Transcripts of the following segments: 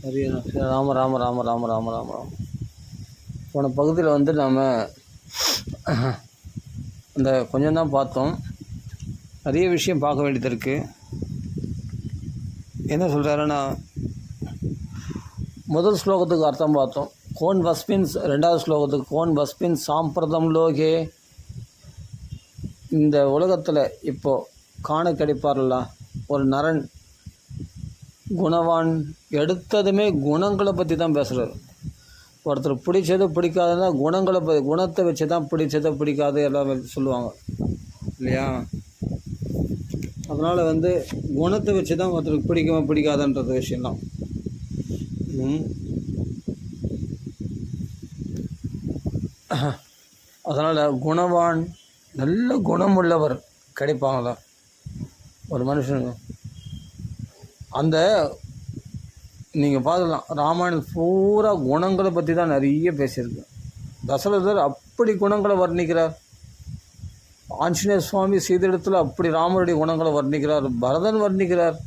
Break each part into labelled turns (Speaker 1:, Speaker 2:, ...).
Speaker 1: நிறைய ராம ராம ராம ராம ராம ராம ராம. போன பகுதியில் வந்து நாம் அந்த கொஞ்சம் தான் பார்த்தோம். நிறைய விஷயம் பார்க்க வேண்டியது இருக்குது. என்ன சொல்கிறாருன்னா, முதல் ஸ்லோகத்துக்கு அர்த்தம் பார்த்தோம். கோன் வஸ்மின், ரெண்டாவது ஸ்லோகத்துக்கு கோன் வஸ்மின் சாம்பிரதம் லோகே, இந்த உலகத்தில் இப்போது காண கிடைப்பார்ல ஒரு நரன் குணவான், எடுத்ததுமே குணங்களை பற்றி தான் பேசுகிறார். ஒருத்தர் பிடிச்சது பிடிக்காதுன்னா குணங்களை குணத்தை வச்சு தான் பிடிச்சதை பிடிக்காது எல்லாம் சொல்லுவாங்க இல்லையா? அதனால் வந்து குணத்தை வச்சு தான் ஒருத்தருக்கு பிடிக்குமா பிடிக்காதுன்றது விஷயம்தான். அதனால் குணவான், நல்ல குணமுள்ளவர் கிடைப்பாங்களா ஒரு மனுஷனுக்கு? அந்த நீங்கள் பார்க்கலாம், ராமாயணம் பூரா குணங்களை பற்றி தான் நிறைய பேசியிருக்கு. தசரதர் அப்படி குணங்களை வர்ணிக்கிறார். ஆஞ்சநேய சுவாமி சீதையிடத்தில் அப்படி ராமருடைய குணங்களை வர்ணிக்கிறார். பரதன் வர்ணிக்கிறார்.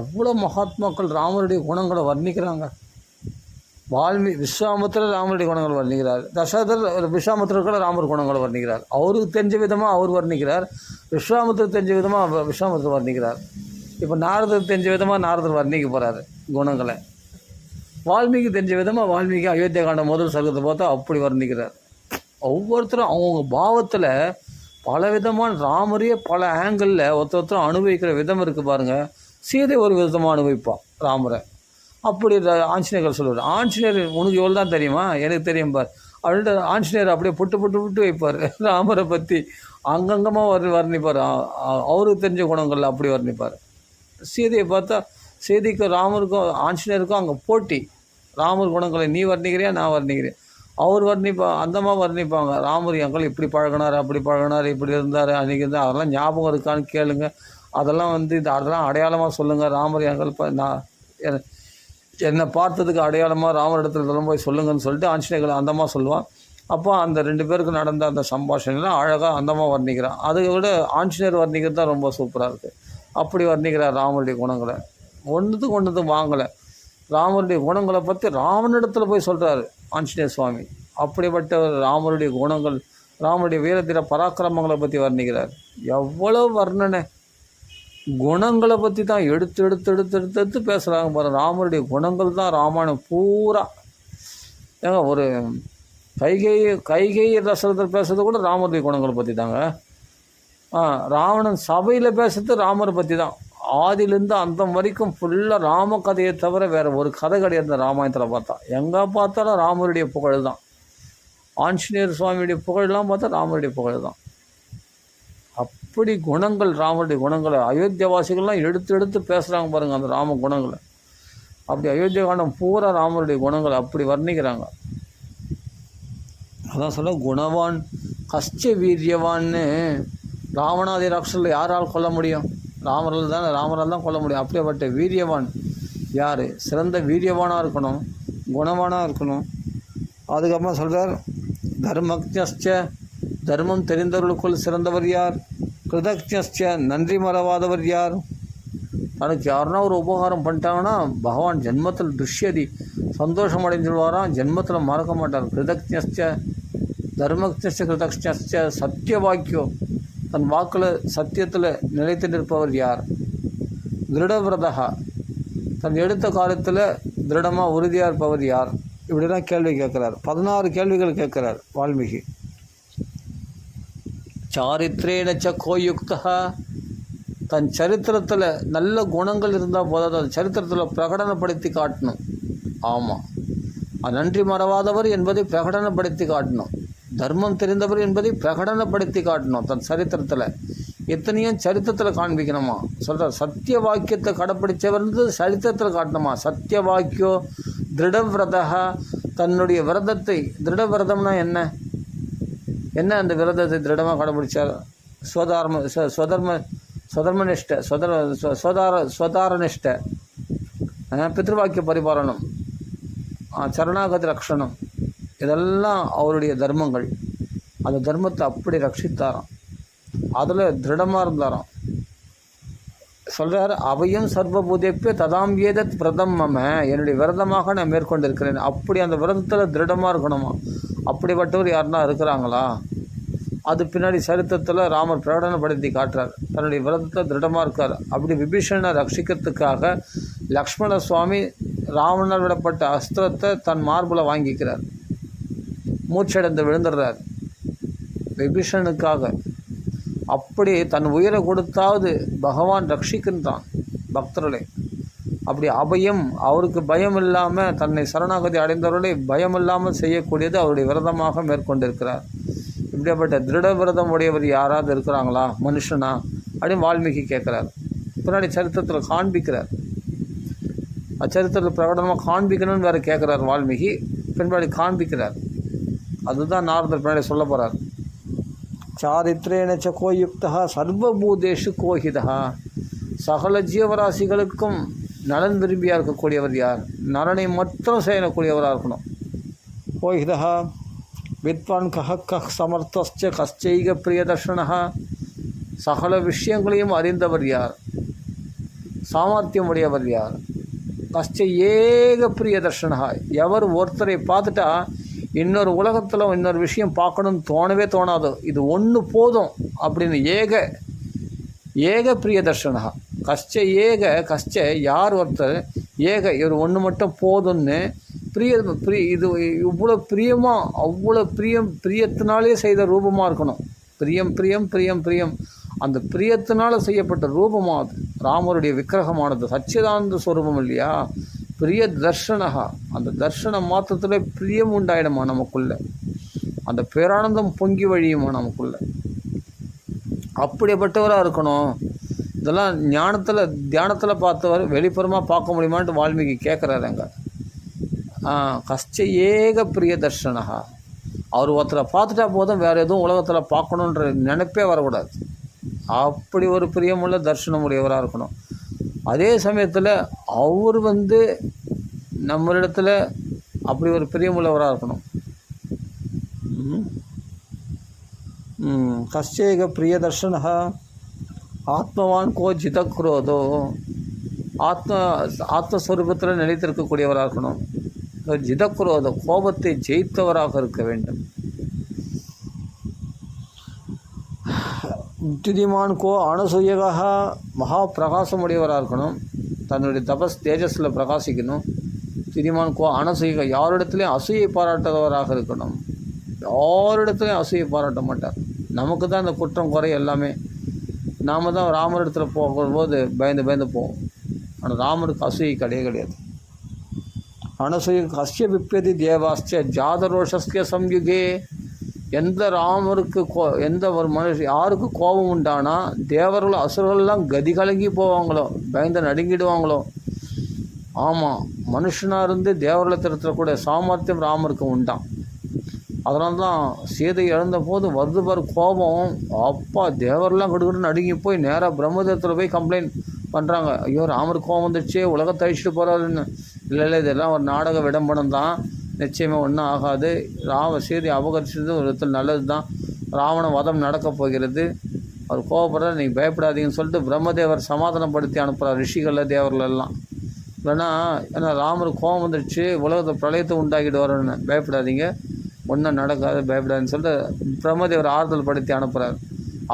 Speaker 1: எவ்வளோ மகாத்மாக்கள் ராமருடைய குணங்களை வர்ணிக்கிறாங்க. விஸ்வாமித்திரர் ராமருடைய குணங்களை வர்ணிக்கிறார். தசரதர் விஸ்வாமித்திரர்கள் ராமர் குணங்களை வர்ணிக்கிறார். அவருக்கு தெரிஞ்ச விதமாக அவர் வர்ணிக்கிறார். விஸ்வாமித்திரர் தெரிஞ்ச விதமாக விஸ்வாமித்திரர் வர்ணிக்கிறார். இப்போ நாரதர் தெரிஞ்ச விதமாக நாரதர் வர்ணிக்க போகிறாரு குணங்களை. வால்மீகி தெரிஞ்ச விதமாக வால்மீகி அயோத்தியா காண்ட முதல் சர்க்கத்தை பார்த்தா அப்படி வர்ணிக்கிறார். ஒவ்வொருத்தரும் அவங்க பாவத்தில் பல விதமான ராமரையே பல ஆங்கிளில் ஒருத்தரும் அனுபவிக்கிற விதம் இருக்குது பாருங்கள். சீதை ஒரு விதமாக அனுபவிப்பான் ராமரை. அப்படி ஆஞ்சநேயர்கள் சொல்லுவார், ஆஞ்சநேயர் உனக்கு எவ்வளோ தான் தெரியுமா, எனக்கு தெரியும் பார் அப்படின்ட்டு ஆஞ்சநேயர் அப்படியே புட்டு வைப்பார். ராமரை பற்றி அங்கங்கமாக வர்ணிப்பார். அவருக்கு தெரிஞ்ச குணங்களில் அப்படி வர்ணிப்பார். சீதையை பார்த்தா சீதைக்கும் ராமருக்கும் ஆஞ்சநேயருக்கும் அங்கே போட்டி. ராமர் குணங்களை நீ வர்ணிக்கிறியா நான் வர்ணிக்கிறேன். அவர் அந்தமாக வர்ணிப்பாங்க. ராமர் எங்கள் இப்படி பழகினார், அப்படி பழகினார், இப்படி இருந்தார், அன்றைக்கி இருந்தால் அதெல்லாம் ஞாபகம் இருக்கான்னு கேளுங்க. அதெல்லாம் வந்து அதெல்லாம் அடையாளமாக சொல்லுங்கள். ராமர் எங்கள் நான் என்னை பார்த்ததுக்கு அடையாளமாக ராமர் இடத்துல போய் சொல்லுங்கன்னு சொல்லிட்டு ஆஞ்சநேயர்கள் அந்தமாக சொல்லுவான். அப்போ அந்த ரெண்டு பேருக்கு நடந்த அந்த சம்பாஷணைலாம் அழகாக அந்தமாக வர்ணிக்கிறான். அதை விட ஆஞ்சநேயர் வர்ணிக்கிறது தான் ரொம்ப சூப்பராக இருக்குது. அப்படி வர்ணிக்கிறார் ராமருடைய குணங்களை. ஒன்றுத்துக்கு வாங்கலை. ராமருடைய குணங்களை பற்றி ராமனிடத்தில் போய் சொல்கிறாரு ஆஞ்சநேய சுவாமி. அப்படிப்பட்ட ராமருடைய குணங்கள், ராமருடைய வீரத்திர பராக்கிரமங்களை பற்றி வர்ணிக்கிறார். எவ்வளோ வர்ணனை! குணங்களை பற்றி தான் எடுத்து பேசுகிறாங்க பாரு. ராமருடைய குணங்கள் தான் ராமாயணம் பூரா. ஏங்க ஒரு கைகை தசரதர் பேசுறது கூட ராமருடைய குணங்களை பற்றி தாங்க. ராவணன் சபையில் பேசுறது ராமரை பற்றி தான். ஆதிலேருந்து அந்த வரைக்கும் ஃபுல்லாக ராம கதையை தவிர வேறு ஒரு கதை கிடையாது. ராமாயணத்தில் பார்த்தா எங்கே பார்த்தாலும் ராமருடைய புகழ் தான். ஆஞ்சநேயர் சுவாமியுடைய புகழெலாம் பார்த்தா ராமருடைய புகழ் தான். அப்படி குணங்கள், ராமருடைய குணங்களை அயோத்தியாவாசிகள்லாம் எடுத்து பேசுகிறாங்க பாருங்கள் அந்த ராம குணங்களை. அப்படி அயோத்தியா காண்டம் பூரா ராமருடைய குணங்களை அப்படி வர்ணிக்கிறாங்க. அதான் சொல்ல குணவான் கஷ்ட வீரியவான்னு. ராவணாதி ராட்சஸில் யாரால் கொல்ல முடியும்? ராமரால் தான் கொல்ல முடியும். அப்படியேப்பட்ட வீரியவான் யார்? சிறந்த வீரியவானாக இருக்கணும், குணவானாக இருக்கணும். அதுக்கப்புறம் சொல்கிறார், தர்மஜ்ஞஸ்ச, தர்மம் தெரிந்தவர்களுக்குள் சிறந்தவர் யார்? கிருதஜ்ஞஸ்ச, நன்றி மறவாதவர் யார்? அதுக்கு யாருன்னா ஒரு உபகாரம் பண்ணிட்டாங்கன்னா பகவான் ஜென்மத்தில் துஷ்யதி சந்தோஷம் அடைஞ்சிடுவாராம், ஜென்மத்தில் மறக்க மாட்டார். கிருதஜ்ஞஸ்ச, தர்மஜ்ஞஸ்ச, கிருதஜ்ஞஸ்ச, சத்தியவாக்கியோ, தன் வாக்கில் சத்தியத்தில் நிலைத்து நிற்பவர் யார்? திருடவிரதா, தன் எடுத்த காலத்தில் திருடமாக உறுதியாக இருப்பவர் யார்? இப்படிலாம் கேள்வி கேட்குறார். 16 கேள்விகள் கேட்குறார் வால்மீகி. சாரித்ரேனச்ச கோயுக்தா, தன் சரித்திரத்தில் நல்ல குணங்கள் இருந்தால் போதாது, அது சரித்திரத்தில் பிரகடனப்படுத்தி காட்டணும். ஆமாம், நன்றி மறவாதவர் என்பதை பிரகடனப்படுத்தி காட்டணும். தர்மம் தெரிந்தவர் என்பதை பிரகடனப்படுத்தி காட்டணும். தன் சரித்திரத்தில் எத்தனையும் சரித்திரத்தில் காண்பிக்கணுமா சொல்கிறார். சத்திய வாக்கியத்தை கடைப்பிடிச்சவர்ந்து சரித்திரத்தில் காட்டணுமா. சத்திய வாக்கியோ திருடவிரதா, தன்னுடைய விரதத்தை, திருடவிரதம்னா என்ன அந்த விரதத்தை திருடமாக கடைப்பிடிச்சார்? ஸ்வதர்மனிஷ்ட, ஸ்வதாரனிஷ்ட, பித்ருவாக்கிய பரிபாலனம், சரணாகதி ரக்ஷணம், இதெல்லாம் அவருடைய தர்மங்கள். அந்த தர்மத்தை அப்படி ரட்சித்தாராம். அதில் திருடமாக இருந்தாராம். சொல்கிறார், அவையும் சர்வபூதேப்பே ததாம் ஏதத் விரதம் மம, என்னுடைய விரதமாக நான் மேற்கொண்டிருக்கிறேன். அப்படி அந்த விரதத்தில் திருடமாக இருக்கணுமா? அப்படிப்பட்டவர் யாருன்னா இருக்கிறாங்களா? அது பின்னாடி சரித்திரத்தில் ராமர் பிரகடனப்படுத்தி காட்டுறார். தன்னுடைய விரதத்தை திருடமாக இருக்கார். அப்படி விபீஷணனை ரட்சிக்கிறதுக்காக லக்ஷ்மண சுவாமி ராவணர் விடப்பட்ட அஸ்திரத்தை தன் மார்பில் வாங்கிக்கிறார். மூச்சடைந்து விழுந்துடுறார் விபீஷணனுக்காக. அப்படி தன் உயிரை கொடுத்தாவது பகவான் ரட்சிக்கின்றான் பக்தர்களை. அப்படி அபயம், அவருக்கு பயம் இல்லாமல், தன்னை சரணாகதி அடைந்தவர்களை பயம் இல்லாமல் செய்யக்கூடியது அவருடைய விரதமாக மேற்கொண்டிருக்கிறார். இப்படிப்பட்ட திருட விரதம் உடையவர் யாராவது இருக்கிறாங்களா மனுஷனா அப்படின்னு வால்மீகி கேட்குறார். பின்னாடி சரித்திரத்தில் காண்பிக்கிறார். அச்சரித்திரத்தில் பிரகடனமாக காண்பிக்கணும்னு வேறு கேட்குறார் வால்மீகி. பின்னாடி காண்பிக்கிறார். அதுதான் நாரதர் பின்னாடி சொல்ல போகிறார். சாரித்ரேன சகோ யுக்தா சர்வபூதேஷு கோஹிதா, சகல ஜீவராசிகளுக்கும் நலன் விரும்பியாக இருக்கக்கூடியவர் யார்? நலனை மட்டும் செய்யக்கூடியவராக இருக்கணும். கோஹிதா வித்வான் கஹ சமர்த்தஸ்ச கஷ்டைக பிரியதர்ஷனா, சகல விஷயங்களையும் அறிந்தவர் யார்? சாமர்த்தியம் உடையவர் யார்? கஷ்ட ஏக பிரியதர்ஷனா, எவர் ஒருத்தரை பார்த்துட்டா இன்னொரு உலகத்தில் இன்னொரு விஷயம் பார்க்கணும்னு தோணவே தோணாது, இது ஒன்று போதும் அப்படின்னு ஏக பிரியதர்ஷனா. கஷ்ட யார் ஒருத்தர் ஏக, இவர் ஒன்று மட்டும் போதும்னு இது இவ்வளோ பிரியமாக, அவ்வளோ பிரியத்தினாலே செய்த ரூபமாக இருக்கணும். பிரியம் அந்த பிரியத்தினால் செய்யப்பட்ட ரூபமாக அது ராமருடைய விக்கிரகமானது சச்சிதானந்த ஸ்வரூபம் இல்லையா? பிரிய தர்ஷனகா, அந்த தர்ஷனம் மாத்திரத்தில் பிரியம் உண்டாயிடுமா நமக்குள்ள, அந்த பேரானந்தம் பொங்கி வழியுமா நமக்குள்ள. அப்படிப்பட்டவராக இருக்கணும். இதெல்லாம் தியானத்தில் பார்த்தவர் வெளிப்புறமாக பார்க்க முடியுமான்ட்டு வால்மீகி கேட்குறாரு அங்கே. கஷ்ட ஏக பிரிய தர்ஷனகா, அவர் ஒருத்தரை பார்த்துட்டா போதும், வேறு எதுவும் உலகத்தில் பார்க்கணுன்ற நினைப்பே வரக்கூடாது. அப்படி ஒரு பிரியமுள்ள தர்ஷனம் உடையவராக இருக்கணும். அதே சமயத்தில் அவர் நம்மளிடத்தில் அப்படி ஒரு பிரியமுள்ளவராக இருக்கணும். கஷ்டேக பிரிய தர்ஷனகா ஆத்மவான் கோ ஜிதக்ரோதோ, ஆத்மஸ்வரூபத்தில் நிலைத்திருக்கக்கூடியவராக இருக்கணும். ஜிதக்ரோத, கோபத்தை ஜெயித்தவராக இருக்க வேண்டும். துதிமான் கோ அனசூயகா, மகா பிரகாசமுடையவராக இருக்கணும். தன்னுடைய தேஜஸில் பிரகாசிக்கணும். துதிமான் கோ அனசூயக, யாரிடத்துலையும் அசூயை பாராட்டாதவராக இருக்கணும். யாரிடத்துலையும் அசூயை பாராட்ட மாட்டார். நமக்கு தான் இந்த குற்றம் குறை எல்லாமே. நாம் தான் ராமரிடத்தில் போகும்போது பயந்து போவோம். ஆனால் ராமருக்கு அசூயை கிடையாது. அனசூய கஷ்ய விப்பதி தேவாஸ்ய ஜாதரோஷஸ்ய சம்யுகே, எந்த ராமருக்கு எந்த ஒரு யாருக்கு கோபம் உண்டானா தேவர்கள் அசுரர்கள்லாம் கதி கலங்கி போவாங்களோ, பயந்து நடுங்கிடுவாங்களோ. ஆமாம், மனுஷனாக இருந்து தேவர்களை திருத்தக்கூடிய சாமர்த்தியம் ராமருக்கு உண்டான். அதனால தான் சீதை இழந்த போது வருதுபார் கோபம், அப்பா தேவரெல்லாம் கடுக்கட்டு நடுங்கி போய் நேராக பிரம்மதேவத்தில் போய் கம்ப்ளைண்ட் பண்ணுறாங்க. ஐயோ ராமருக்கு கோபம் வந்துடுச்சு, உலகத்தை அழிச்சிட்டு போகிறாருன்னு. இல்லை இதெல்லாம் ஒரு நாடக விடம்பனம் தான், நிச்சயமாக ஒன்றும் ஆகாது. சீதை அபகரிச்சது ஒரு விதத்தில் நல்லது தான். ராவண வதம் நடக்கப் போகிறது, அவர் கோவப்படுற, நீங்கள் பயப்படாதீங்கன்னு சொல்லிட்டு பிரம்மதேவர் சமாதானப்படுத்தி அனுப்புகிறார் ரிஷிகளில் தேவர்களெல்லாம். ஏன்னா ராமருக்கு கோபம் வந்துடுச்சு, உலகத்தை பிரளயத்தை உண்டாக்கிடுவாருன்னு, பயப்படாதீங்க, ஒன்றும் நடக்காது, பயப்படாதுன்னு சொல்லிட்டு பிரம்மதேவர் ஆறுதல் படுத்தி அனுப்புகிறார்.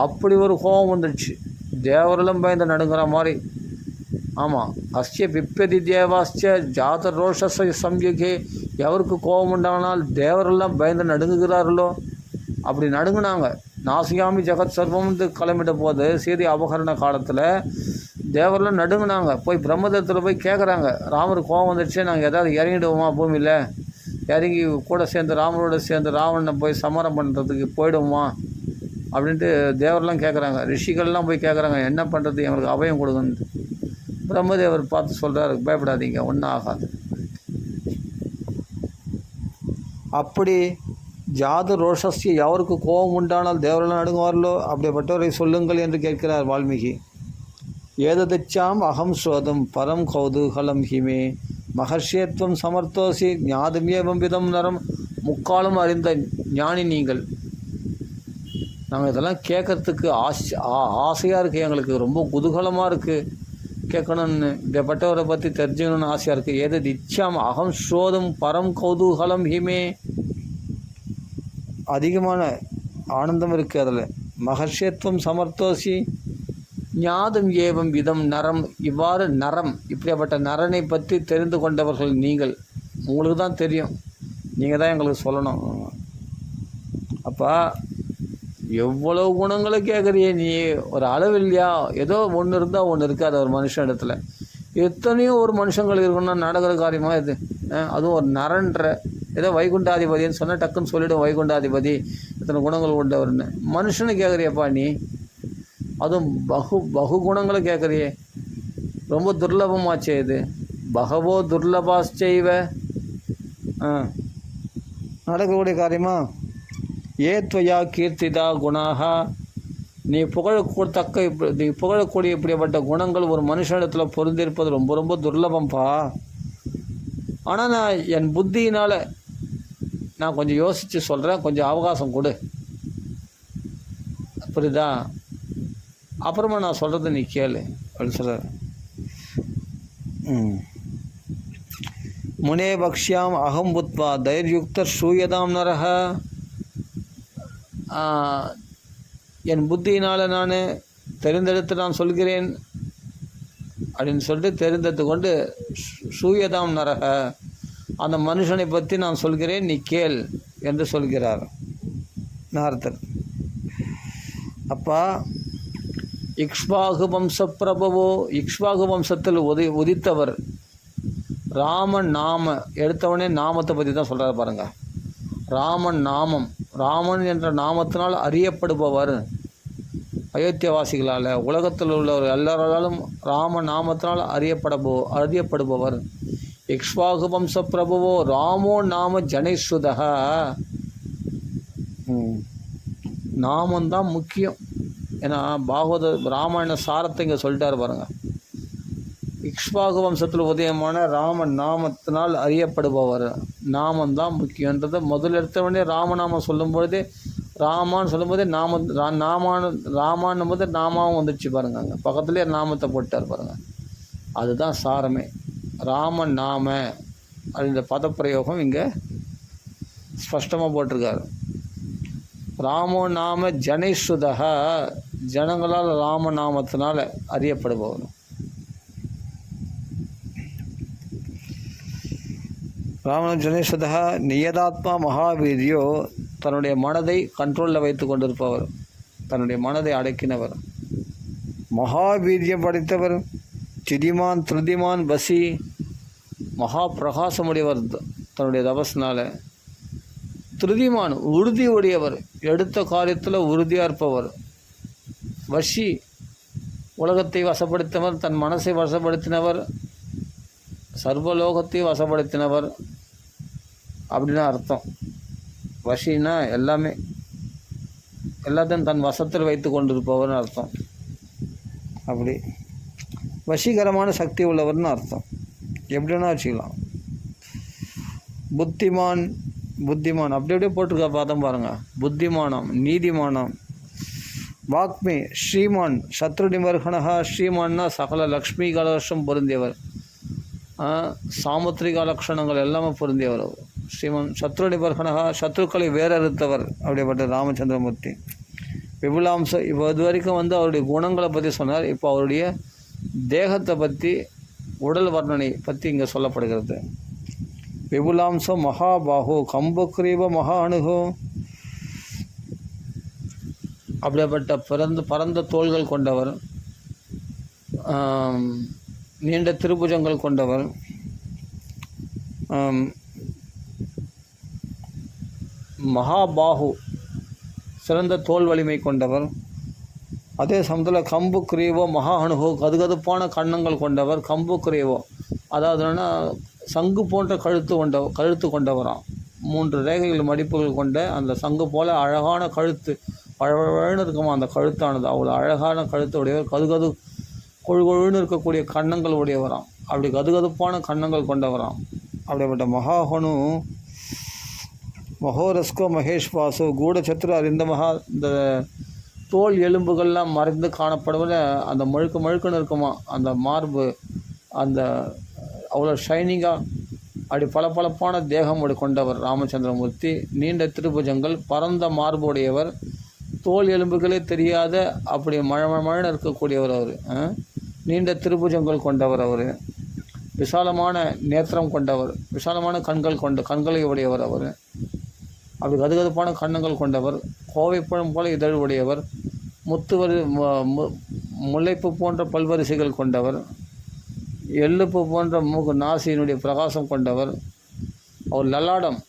Speaker 1: அப்படி ஒரு கோபம் வந்துடுச்சு, தேவர்களும் பயந்து நடுங்கிற மாதிரி. ஆமாம், அஸ்ய பிப்பதி தேவாஸ்ய ஜாத ரோஷஸ சம்யுகே, எவருக்கு கோபம் உண்டானால் தேவரெல்லாம் பயந்து நடுங்குகிறார்களோ அப்படி நடுங்கினாங்க. நாசியாமி ஜெகத் சர்வம்னு கிளம்பிட்ட போது சீதை அபகரண காலத்தில் தேவரெல்லாம் நடுங்கினாங்க. போய் பிரம்மதத்தில் போய் கேட்குறாங்க, ராமருக்கு கோபம் வந்துடுச்சு, நாங்கள் ஏதாவது இறங்கிடுவோமா பூமியில், இறங்கி கூட சேர்ந்து ராமரோட சேர்ந்து ராவணனை போய் சமரம் பண்ணுறதுக்கு போயிடுவோமா அப்படின்ட்டு தேவரெல்லாம் கேட்குறாங்க. ரிஷிகள்லாம் போய் கேட்குறாங்க, என்ன பண்ணுறது, எங்களுக்கு அபயம் கொடுங்கன்னு. பிரம்மதேவர் பார்த்து சொல்கிறார், பயப்படாதீங்க, ஒன்றும் ஆகாது. அப்படி ஜாத ரோஷஸ்ய, எவருக்கு கோபம் உண்டானால் தேவரெல்லாம் நடுங்குவார்களோ அப்படிப்பட்டவரை சொல்லுங்கள் என்று கேட்கிறார் வால்மீகி. ஏததிச்சாம் அகம் ஸ்ரோதம் பரம் கௌதூகலம் ஹிமே மகர்ஷேத்வம் சமர்த்தோசி ஞாதமியேவம் விதம் நரம், முக்காலும் அறிந்த ஞானி நீங்கள். நாங்கள் இதெல்லாம் கேட்கறதுக்கு ஆசையாக இருக்குது, எங்களுக்கு ரொம்ப குதூகலமாக இருக்குது. கேட்கணும்னு இப்படிப்பட்டவரை பற்றி தெரிஞ்சுக்கணும்னு ஆசையாக இருக்குது. ஏதது இச்சாம் அகம் ஸ்ரோதம் பரம் கௌதூகலம் ஹிமே, அதிகமான ஆனந்தம் இருக்குது அதில். மகர்ஷியத்துவம் சமர்த்தோசி ஞாதம் ஏவம் விதம் நரம், இவ்வாறு நரம் இப்படிப்பட்ட நரனை பற்றி தெரிந்து கொண்டவர்கள் நீங்கள். உங்களுக்கு தான் தெரியும், நீங்கள் தான் எங்களுக்கு சொல்லணும். அப்போ எவ்வளோ குணங்களை கேட்குறியே நீ, ஒரு அளவு இல்லையா? ஏதோ ஒன்று இருந்தால் ஒன்று இருக்காது ஒரு மனுஷன் இடத்துல. எத்தனையோ ஒரு மனுஷங்கள் இருக்கணும்னா நடக்கிற காரியமாக இது. அதுவும் ஒரு நரன்ற, ஏதோ வைகுண்டாதிபதினு சொன்னால் டக்குன்னு சொல்லிவிடும் வைகுண்டாதிபதி இத்தனை குணங்கள் கொண்டவர்னு. மனுஷனை கேட்குறியப்பா நீ, அதுவும் பகு குணங்களை கேட்குறியே, ரொம்ப துர்லபமாச்சே இது. பகவோ துர்லபாச்சைவ நடக்கக்கூடிய காரியமா? ஏத்வயா கீர்த்திதா குணாக, நீ புகழக்கூடிய இப்படிப்பட்ட குணங்கள் ஒரு மனுஷனிடத்தில் பொருந்திருப்பது ரொம்ப ரொம்ப துர்லபம்ப்பா. ஆனால் நான் என் புத்தியினால் நான் கொஞ்சம் யோசித்து சொல்கிறேன், கொஞ்சம் அவகாசம் கொடு, புரியுதா? அப்புறமா நான் சொல்கிறத நீ கேளு அப்படின்னு சொல்கிறார். முனே பக்ஷ்யாம் அகம் புத்வா தைர்யுக்தர் சூயதாம் நரக, என் புத்தியினால் நான் தெரிந்தெடுத்து நான் சொல்கிறேன் அப்படின்னு சொல்லிட்டு தெரிந்தெடுத்து கொண்டு சூயதாம் நரக, அந்த மனுஷனை பற்றி நான் சொல்கிறேன் நீ கேள் என்று சொல்கிறார் நாரதர். அப்பா இக்ஷ்வாகு வம்ச பிரபவோ, இக்ஷ்வாகு வம்சத்தில் உதித்தவர் ராமன் நாம, எடுத்தவனே நாமத்தை பற்றி தான் சொல்கிறார் பாருங்கள். ராமன் நாமம், ராமன் என்ற நாமத்தினால் அறியப்படுபவர், அயோத்தியவாசிகளால் உலகத்தில் உள்ளவர் எல்லாராலும் ராம நாமத்தினால் அறியப்படுபவர். இக்ஷ்வாகு வம்ச பிரபுவோ ராமோ நாம ஜனைஸ்ருதக, நாமந்தான் முக்கியம். ஏன்னா பாகவத ராமாயண சாரத்தை இங்கே சொல்லிட்டார் பாருங்கள். இக்ஷ்வாகு வம்சத்தில் உதயமான ராமன் நாமத்தினால் அறியப்படுபவர், நாமந்தான் முக்கியன்றதை முதல் எடுத்தவொடனே ராமநாமம் சொல்லும்பொழுதே, ராமான்னு சொல்லும்போதே ராமான்னும் போது நாமாவும் வந்துடுச்சு பாருங்க. அங்கே பக்கத்துலேயே நாமத்தை போட்டார் பாருங்கள். அதுதான் சாரமே. ராம நாம அப்படின்ற பதப்பிரயோகம் இங்கே ஸ்பஷ்டமாக போட்டிருக்காரு. ராமோ நாம ஜனைஸ்ருதக, ஜனங்களால் ராமநாமத்தினால் அறியப்படுபவர். ராம ஜனேஸ்வதா நியதாத்மா மகாவீரியோ, தன்னுடைய மனதை கண்ட்ரோலில் வைத்து கொண்டிருப்பவர், தன்னுடைய மனதை அடக்கினவர், மகாவீரியம் படைத்தவர், சிதிமான் திருதிமான் பசி, மகா பிரகாசமுடையவர் தன்னுடைய தபஸ்னால், திருதிமான் உறுதி உடையவர், எடுத்த காரியத்தில் உறுதியாக இருப்பவர், வஷி உலகத்தை வசப்படுத்தினவர், தன் மனசை வசப்படுத்தினவர், சர்வலோகத்தை வசப்படுத்தினவர் அப்படின்னு அர்த்தம். வஷின்னா எல்லாமே, எல்லாத்தையும் தன் வசத்தில் வைத்து கொண்டிருப்பவர்னு அர்த்தம். அப்படி வசீகரமான சக்தி உள்ளவர்னு அர்த்தம். எப்படின்னா வச்சுக்கலாம். புத்திமான், புத்திமான் அப்படி அப்படியே போட்டிருக்கா பார்த்தோம் பாருங்கள். புத்திமானம், நீதிமானம். வாக்மே ஸ்ரீமான் சத்ரு நிவர்கணா, ஸ்ரீமான்னா சகல லக்ஷ்மி கலவசம் பொருந்தியவர், சாமுத்திரிக லக்ஷணங்கள் எல்லாமே பொருந்தியவர். ஸ்ரீமன் சத்ரு நிபர்கணா, சத்ருக்களை வேறறுத்தவர் அப்படிப்பட்ட ராமச்சந்திரமூர்த்தி. விபுலாம்சம், இப்போ இது வரைக்கும் அவருடைய குணங்களை பற்றி சொன்னார். இப்போ அவருடைய தேகத்தை பற்றி, உடல் வர்ணனை பற்றி இங்கே சொல்லப்படுகிறது. விபுலாம்சம் மகாபாஹோ கம்பக்ரீவ மகா அணுகோ, அப்படிப்பட்ட பரந்த தோள்கள் கொண்டவர், நீண்ட திருப்புஜங்கள் கொண்டவர், மகாபாஹு சிறந்த தோல் வலிமை கொண்டவர், அதே சமயத்தில் கம்பு கிரீவோ மகா அணுகோ கதுகதுப்பான கன்னங்கள் கொண்டவர். கம்பு கிரீவோ அதாவது என்னென்னா சங்கு போன்ற கழுத்து கொண்டவராம். 3 ரேகைகள் மடிப்புகள் கொண்ட அந்த சங்கு போல் அழகான கழுத்து, பழவழன்னு இருக்குமா அந்த கழுத்தானது, அவ்வளோ அழகான கழுத்து உடையவர். கதுகது கொழுகொழுன்னு இருக்கக்கூடிய கன்னங்கள் உடையவராம். அப்படி கதுகதுப்பான கன்னங்கள் கொண்டவராம். அப்படிப்பட்ட மகாஹனு மகோரஸ்கோ மகேஷ் வாசு கூடச்சத்ரு அறிந்த இந்த தோல் எலும்புகள்லாம் மறைந்து காணப்படுவதில் அந்த மழுக்குன்னு இருக்குமா அந்த மார்பு, அந்த அவ்வளோ ஷைனிங்காக அப்படி பளபளப்பான தேகம் கொண்டவர் ராமச்சந்திரமூர்த்தி. நீண்ட திருபுஜங்கள், பரந்த மார்புடையவர், தோல் எலும்புகளே தெரியாத அப்படி மழை இருக்கக்கூடியவர் அவர். நீண்ட திருபுஜங்கள் கொண்டவர் அவர். விசாலமான நேத்திரம் கொண்டவர், விசாலமான கண்களை உடையவர் அவர். அப்படி கதுகதுப்பான கண்ணங்கள் கொண்டவர், கோவைப்பழம் போல இதழ் உடையவர், முல்லைப்பு போன்ற பல்வரிசைகள் கொண்டவர், எள்ளுப்பு போன்ற நாசியினுடைய பிரகாசம் கொண்டவர். அவர் லலாடம்,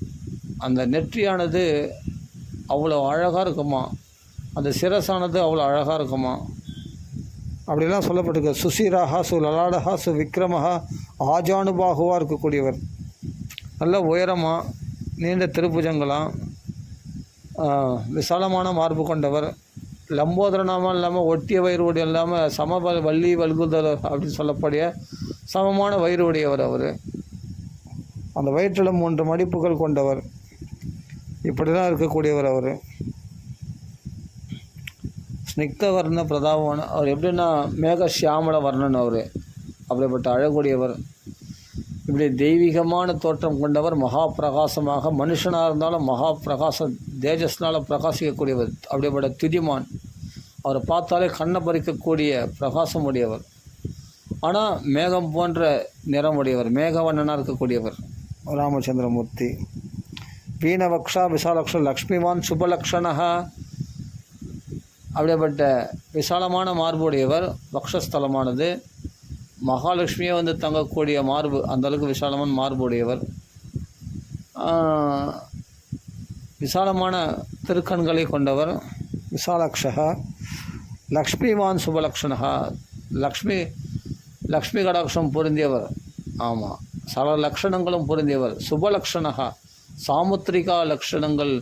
Speaker 1: அந்த நெற்றியானது அவ்வளோ அழகாக இருக்குமா, அந்த சிரசானது அவ்வளோ அழகாக இருக்குமா, அப்படிலாம் சொல்லப்பட்டிருக்கு. சுசீராகா சு லலாடகா சு விக்ரமஹா ஆஜானுபாகுவாக இருக்கக்கூடியவர். நல்ல உயரமாக நீண்ட திருப்புஜங்களாம், விசாலமான மார்பு கொண்டவர், லம்போதரனாமல் இல்லாமல் ஒட்டிய வயிறு இல்லாமல் வள்ளி வல்குதல் அப்படின்னு சொல்லக்கூடிய சமமான வயிறு உடையவர் அவர். அந்த வயிற்றிலும் 3 மடிப்புகள் கொண்டவர். இப்படி தான் இருக்கக்கூடியவர் அவர். ஸ்னிக்த வர்ண பிரதாபமான அவர். எப்படின்னா மேக சியாமல வர்ணன் அவர். அப்படிப்பட்ட அழகுடையவர். இப்படி தெய்வீகமான தோற்றம் கொண்டவர். மகா பிரகாசமாக, மனுஷனாக இருந்தாலும் மகா பிரகாசம் தேஜஸ்னால் பிரகாசிக்கக்கூடியவர். அப்படிப்பட்ட திதிமான். அவரை பார்த்தாலே கண்ணை பறிக்கக்கூடிய பிரகாசம் உடையவர். ஆனால் மேகம் போன்ற நிறம் உடையவர், மேகவண்ணனாக இருக்கக்கூடியவர் ராமச்சந்திரமூர்த்தி. வீணவக்ஷா விசாலக்ஷ லக்ஷ்மிவான் சுபலக்ஷணா. அப்படிப்பட்ட விசாலமான மார்புடையவர். வக்ஷஸ்தலமானது மகாலட்சுமியை தங்கக்கூடிய மார்பு, அந்தளவுக்கு விசாலமான மார்புடையவர். விசாலமான திருக்கண்களை கொண்டவர். விசாலக்ஷா லக்ஷ்மிவான் சுபலக்ஷணா. லக்ஷ்மி கடாட்சம் பொருந்தியவர். ஆமாம், சல லக்ஷணங்களும் பொருந்தியவர். சுபலக்ஷணா சாமுத்திரிகா லக்ஷணங்கள்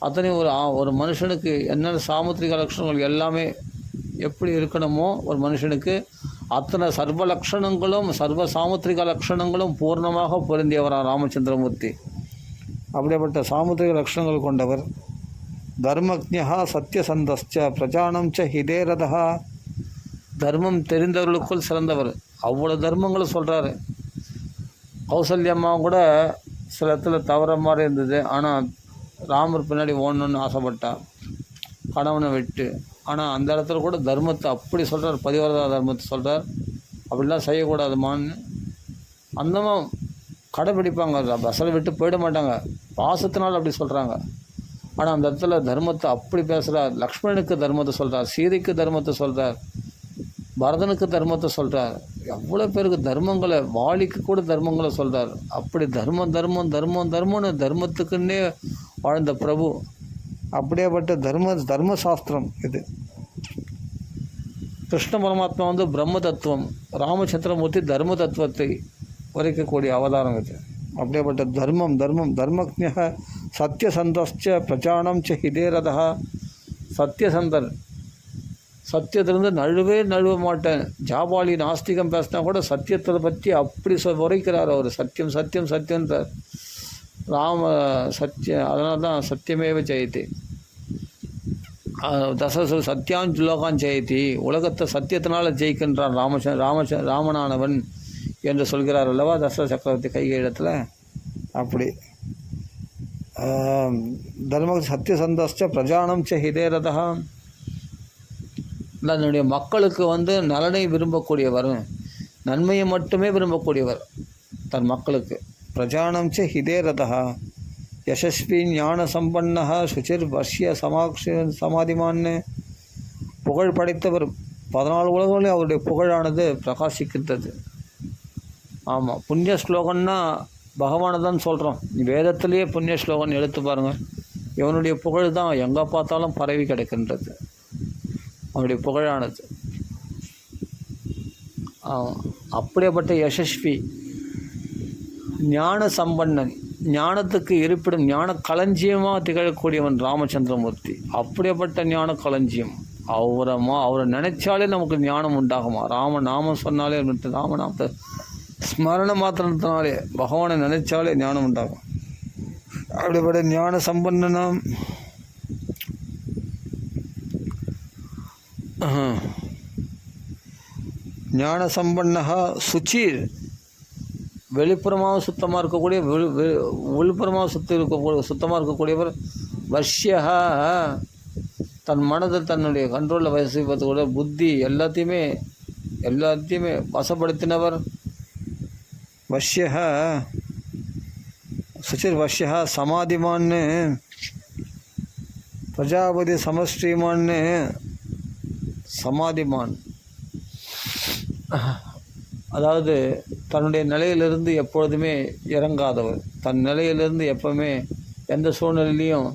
Speaker 1: அத்தனை ஒரு மனுஷனுக்கு என்னென்ன சாமுத்திரிகா லக்ஷணங்கள் எல்லாமே எப்படி இருக்கணுமோ ஒரு மனுஷனுக்கு அத்தனை சர்வ லக்ஷணங்களும் சர்வ சாமுத்திரிகா லக்ஷணங்களும் பூர்ணமாக பொருந்தியவராக ராமச்சந்திரமூர்த்தி. அப்படிப்பட்ட சாமுத்திரிக லக்ஷணங்கள் கொண்டவர். தர்மஜ்ஞா சத்யசந்தஸ்ச பிரஜானம் ச ஹிதேரதா. தர்மம் தெரிந்தவர்களுக்குள் சிறந்தவர். அவ்வளோ தர்மங்களும் சொல்கிறாரு. கௌசல்யம்மா கூட சில இடத்துல தவற மாதிரி இருந்தது. ஆனால் ராமர் பின்னாடி ஓடணுன்னு ஆசைப்பட்டா, கணவனை விட்டு. ஆனால் அந்த இடத்துல கூட தர்மத்தை அப்படி சொல்கிறார், பதிவிரதா தர்மத்தை சொல்கிறார். அப்படிலாம் செய்யக்கூடாதுமான்னு அந்தமாக கடைப்பிடிப்பாங்க. பஸ்ஸில் விட்டு போயிட மாட்டாங்க, பாசத்தினால் அப்படி சொல்கிறாங்க. ஆனால் அந்த இடத்துல தர்மத்தை அப்படி பேசுகிறார். லக்ஷ்மணனுக்கு தர்மத்தை சொல்கிறார், சீதைக்கு தர்மத்தை சொல்கிறார், பரதனுக்கு தர்மத்தை சொல்கிறார். எவ்வளோ பேருக்கு தர்மங்களை, வாலிக்கு கூட தர்மங்களை சொல்கிறார். அப்படி தர்மம்னு தர்மத்துக்குன்னே வாழ்ந்த பிரபு. அப்படியேப்பட்ட தர்மசாஸ்திரம் இது. கிருஷ்ண பரமாத்மா பிரம்ம தத்துவம், ராமச்சந்திரமூர்த்தி தர்ம தத்துவத்தை உரைக்கக்கூடிய அவதாரம் இது. அப்படியேப்பட்ட தர்மஜ்ஞ சத்யசந்தஸ்ச பிரஜானம் ச ஹிதேரதா. சத்யசந்தர், சத்தியத்திலிருந்து நழுவ மாட்டேன். ஜாபாலி நாஸ்திகம் பேசினா கூட சத்தியத்தை பற்றி அப்படி உரைக்கிறார் அவர். சத்தியம்ன்றார் ராம சத்தியம். அதனால தான் சத்தியமேவ ஜெயதி, சத்தியான் லோகான் ஜெயதி. உலகத்தை சத்தியத்தினால் ஜெயிக்கின்றான் ராமனானவன் என்று சொல்கிறார் அல்லவா தசரத சக்கரவர்த்தி கைகேயத்தில். அப்படி தர்ம சத்தியசந்தஸ்ச பிரஜானம் ச ஹிதேரதா. தன்னுடைய மக்களுக்கு நலனை விரும்பக்கூடியவர், நன்மையை மட்டுமே விரும்பக்கூடியவர் தன் மக்களுக்கு. பிரஜானம் ச ஹிதேரதா யசஸ்வி ஞான சம்பன்னா சுச்சிர் வஷ்ய சமாதிமான்னு. புகழ் படைத்தவர். 14 உலகங்களையும் அவருடைய புகழானது பிரகாசிக்கின்றது. ஆமாம், புண்ணிய ஸ்லோகன்னா பகவானை தான் சொல்கிறோம். வேதத்திலேயே புண்ணிய ஸ்லோகன் எடுத்து பாருங்கள். இவனுடைய புகழ் தான் எங்கே பார்த்தாலும் பரவி கிடைக்கின்றது. அவனுடைய புகழானது. அப்படியேப்பட்ட யசஸ்வி ஞான சம்பன்னன், ஞானத்துக்கு இருப்பிடும் ஞான களஞ்சியமாக திகழக்கூடியவன் ராமச்சந்திரமூர்த்தி. அப்படியேப்பட்ட ஞான களஞ்சியம். அவரை நினைச்சாலே நமக்கு ஞானம் உண்டாகுமா? ராமநாமம் சொன்னாலே, ராமநாமத்தை ஸ்மரண மாத்திரத்தினாலே, பகவானை நினைச்சாலே ஞானம் உண்டாகும். அப்படிப்பட்ட ஞான சம்பன்னனாம் ஞான சம்பன்னஹா சுச்சீர், வெளிப்புறமாக சுத்தமாக இருக்கக்கூடிய உள்புறமாக சுத்தமாக இருக்கக்கூடியவர். வஷ்யஹா, தன் மனதை தன்னுடைய கண்ட்ரோலில் வசிப்பதோட புத்தி எல்லாத்தையுமே வசப்படுத்தினவர். வஷ்யஹா சுச்சிர் வஷ்யஹா சமாதிமான்னு பிரஜாபதி சமஸ்ரீமான்னு. சமாதிமான் அதாவது தன்னுடைய நிலையிலிருந்து எப்பொழுதுமே இறங்காதவர், தன் நிலையிலிருந்து எப்பவுமே எந்த சூழ்நிலையிலையும்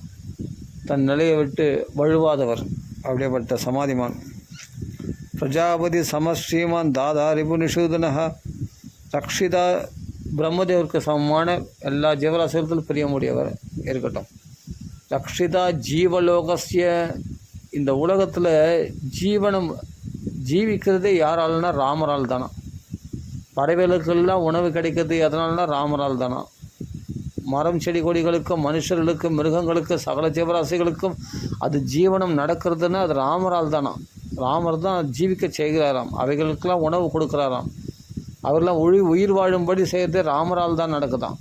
Speaker 1: தன் நிலையை விட்டு வழுவாதவர், அப்படியேப்பட்ட சமாதிமான். பிரஜாபதி சமஸ்ரீமான் தாதா ரிபுநிஷூதனஹா ரக்ஷிதா, பிரம்மதேவருக்கு சமமான எல்லா ஜீவராசிகளுக்கும் பிரியமுடையவர் இருக்கட்டும். ரக்ஷிதா ஜீவலோகஸ்ய, இந்த உலகத்தில் ஜீவிக்கிறதே யாரால்னா ராமரால் தானா. பறவைகளுக்கெல்லாம் உணவு கிடைக்கிறது எதனால்னா ராமரால் தானா. மரம் செடி கொடிகளுக்கும் மனுஷர்களுக்கும் மிருகங்களுக்கும் சகல ஜீவராசிகளுக்கும் அது ஜீவனம் நடக்கிறதுன்னா அது ராமரால் தானா. ராமர் தான் ஜீவிக்க செய்கிறாராம், அவைகளுக்கெல்லாம் உணவு கொடுக்குறாராம், அவரெல்லாம் உயிர் வாழும்படி செய்கிறதே ராமரால் தான் நடக்குதான்.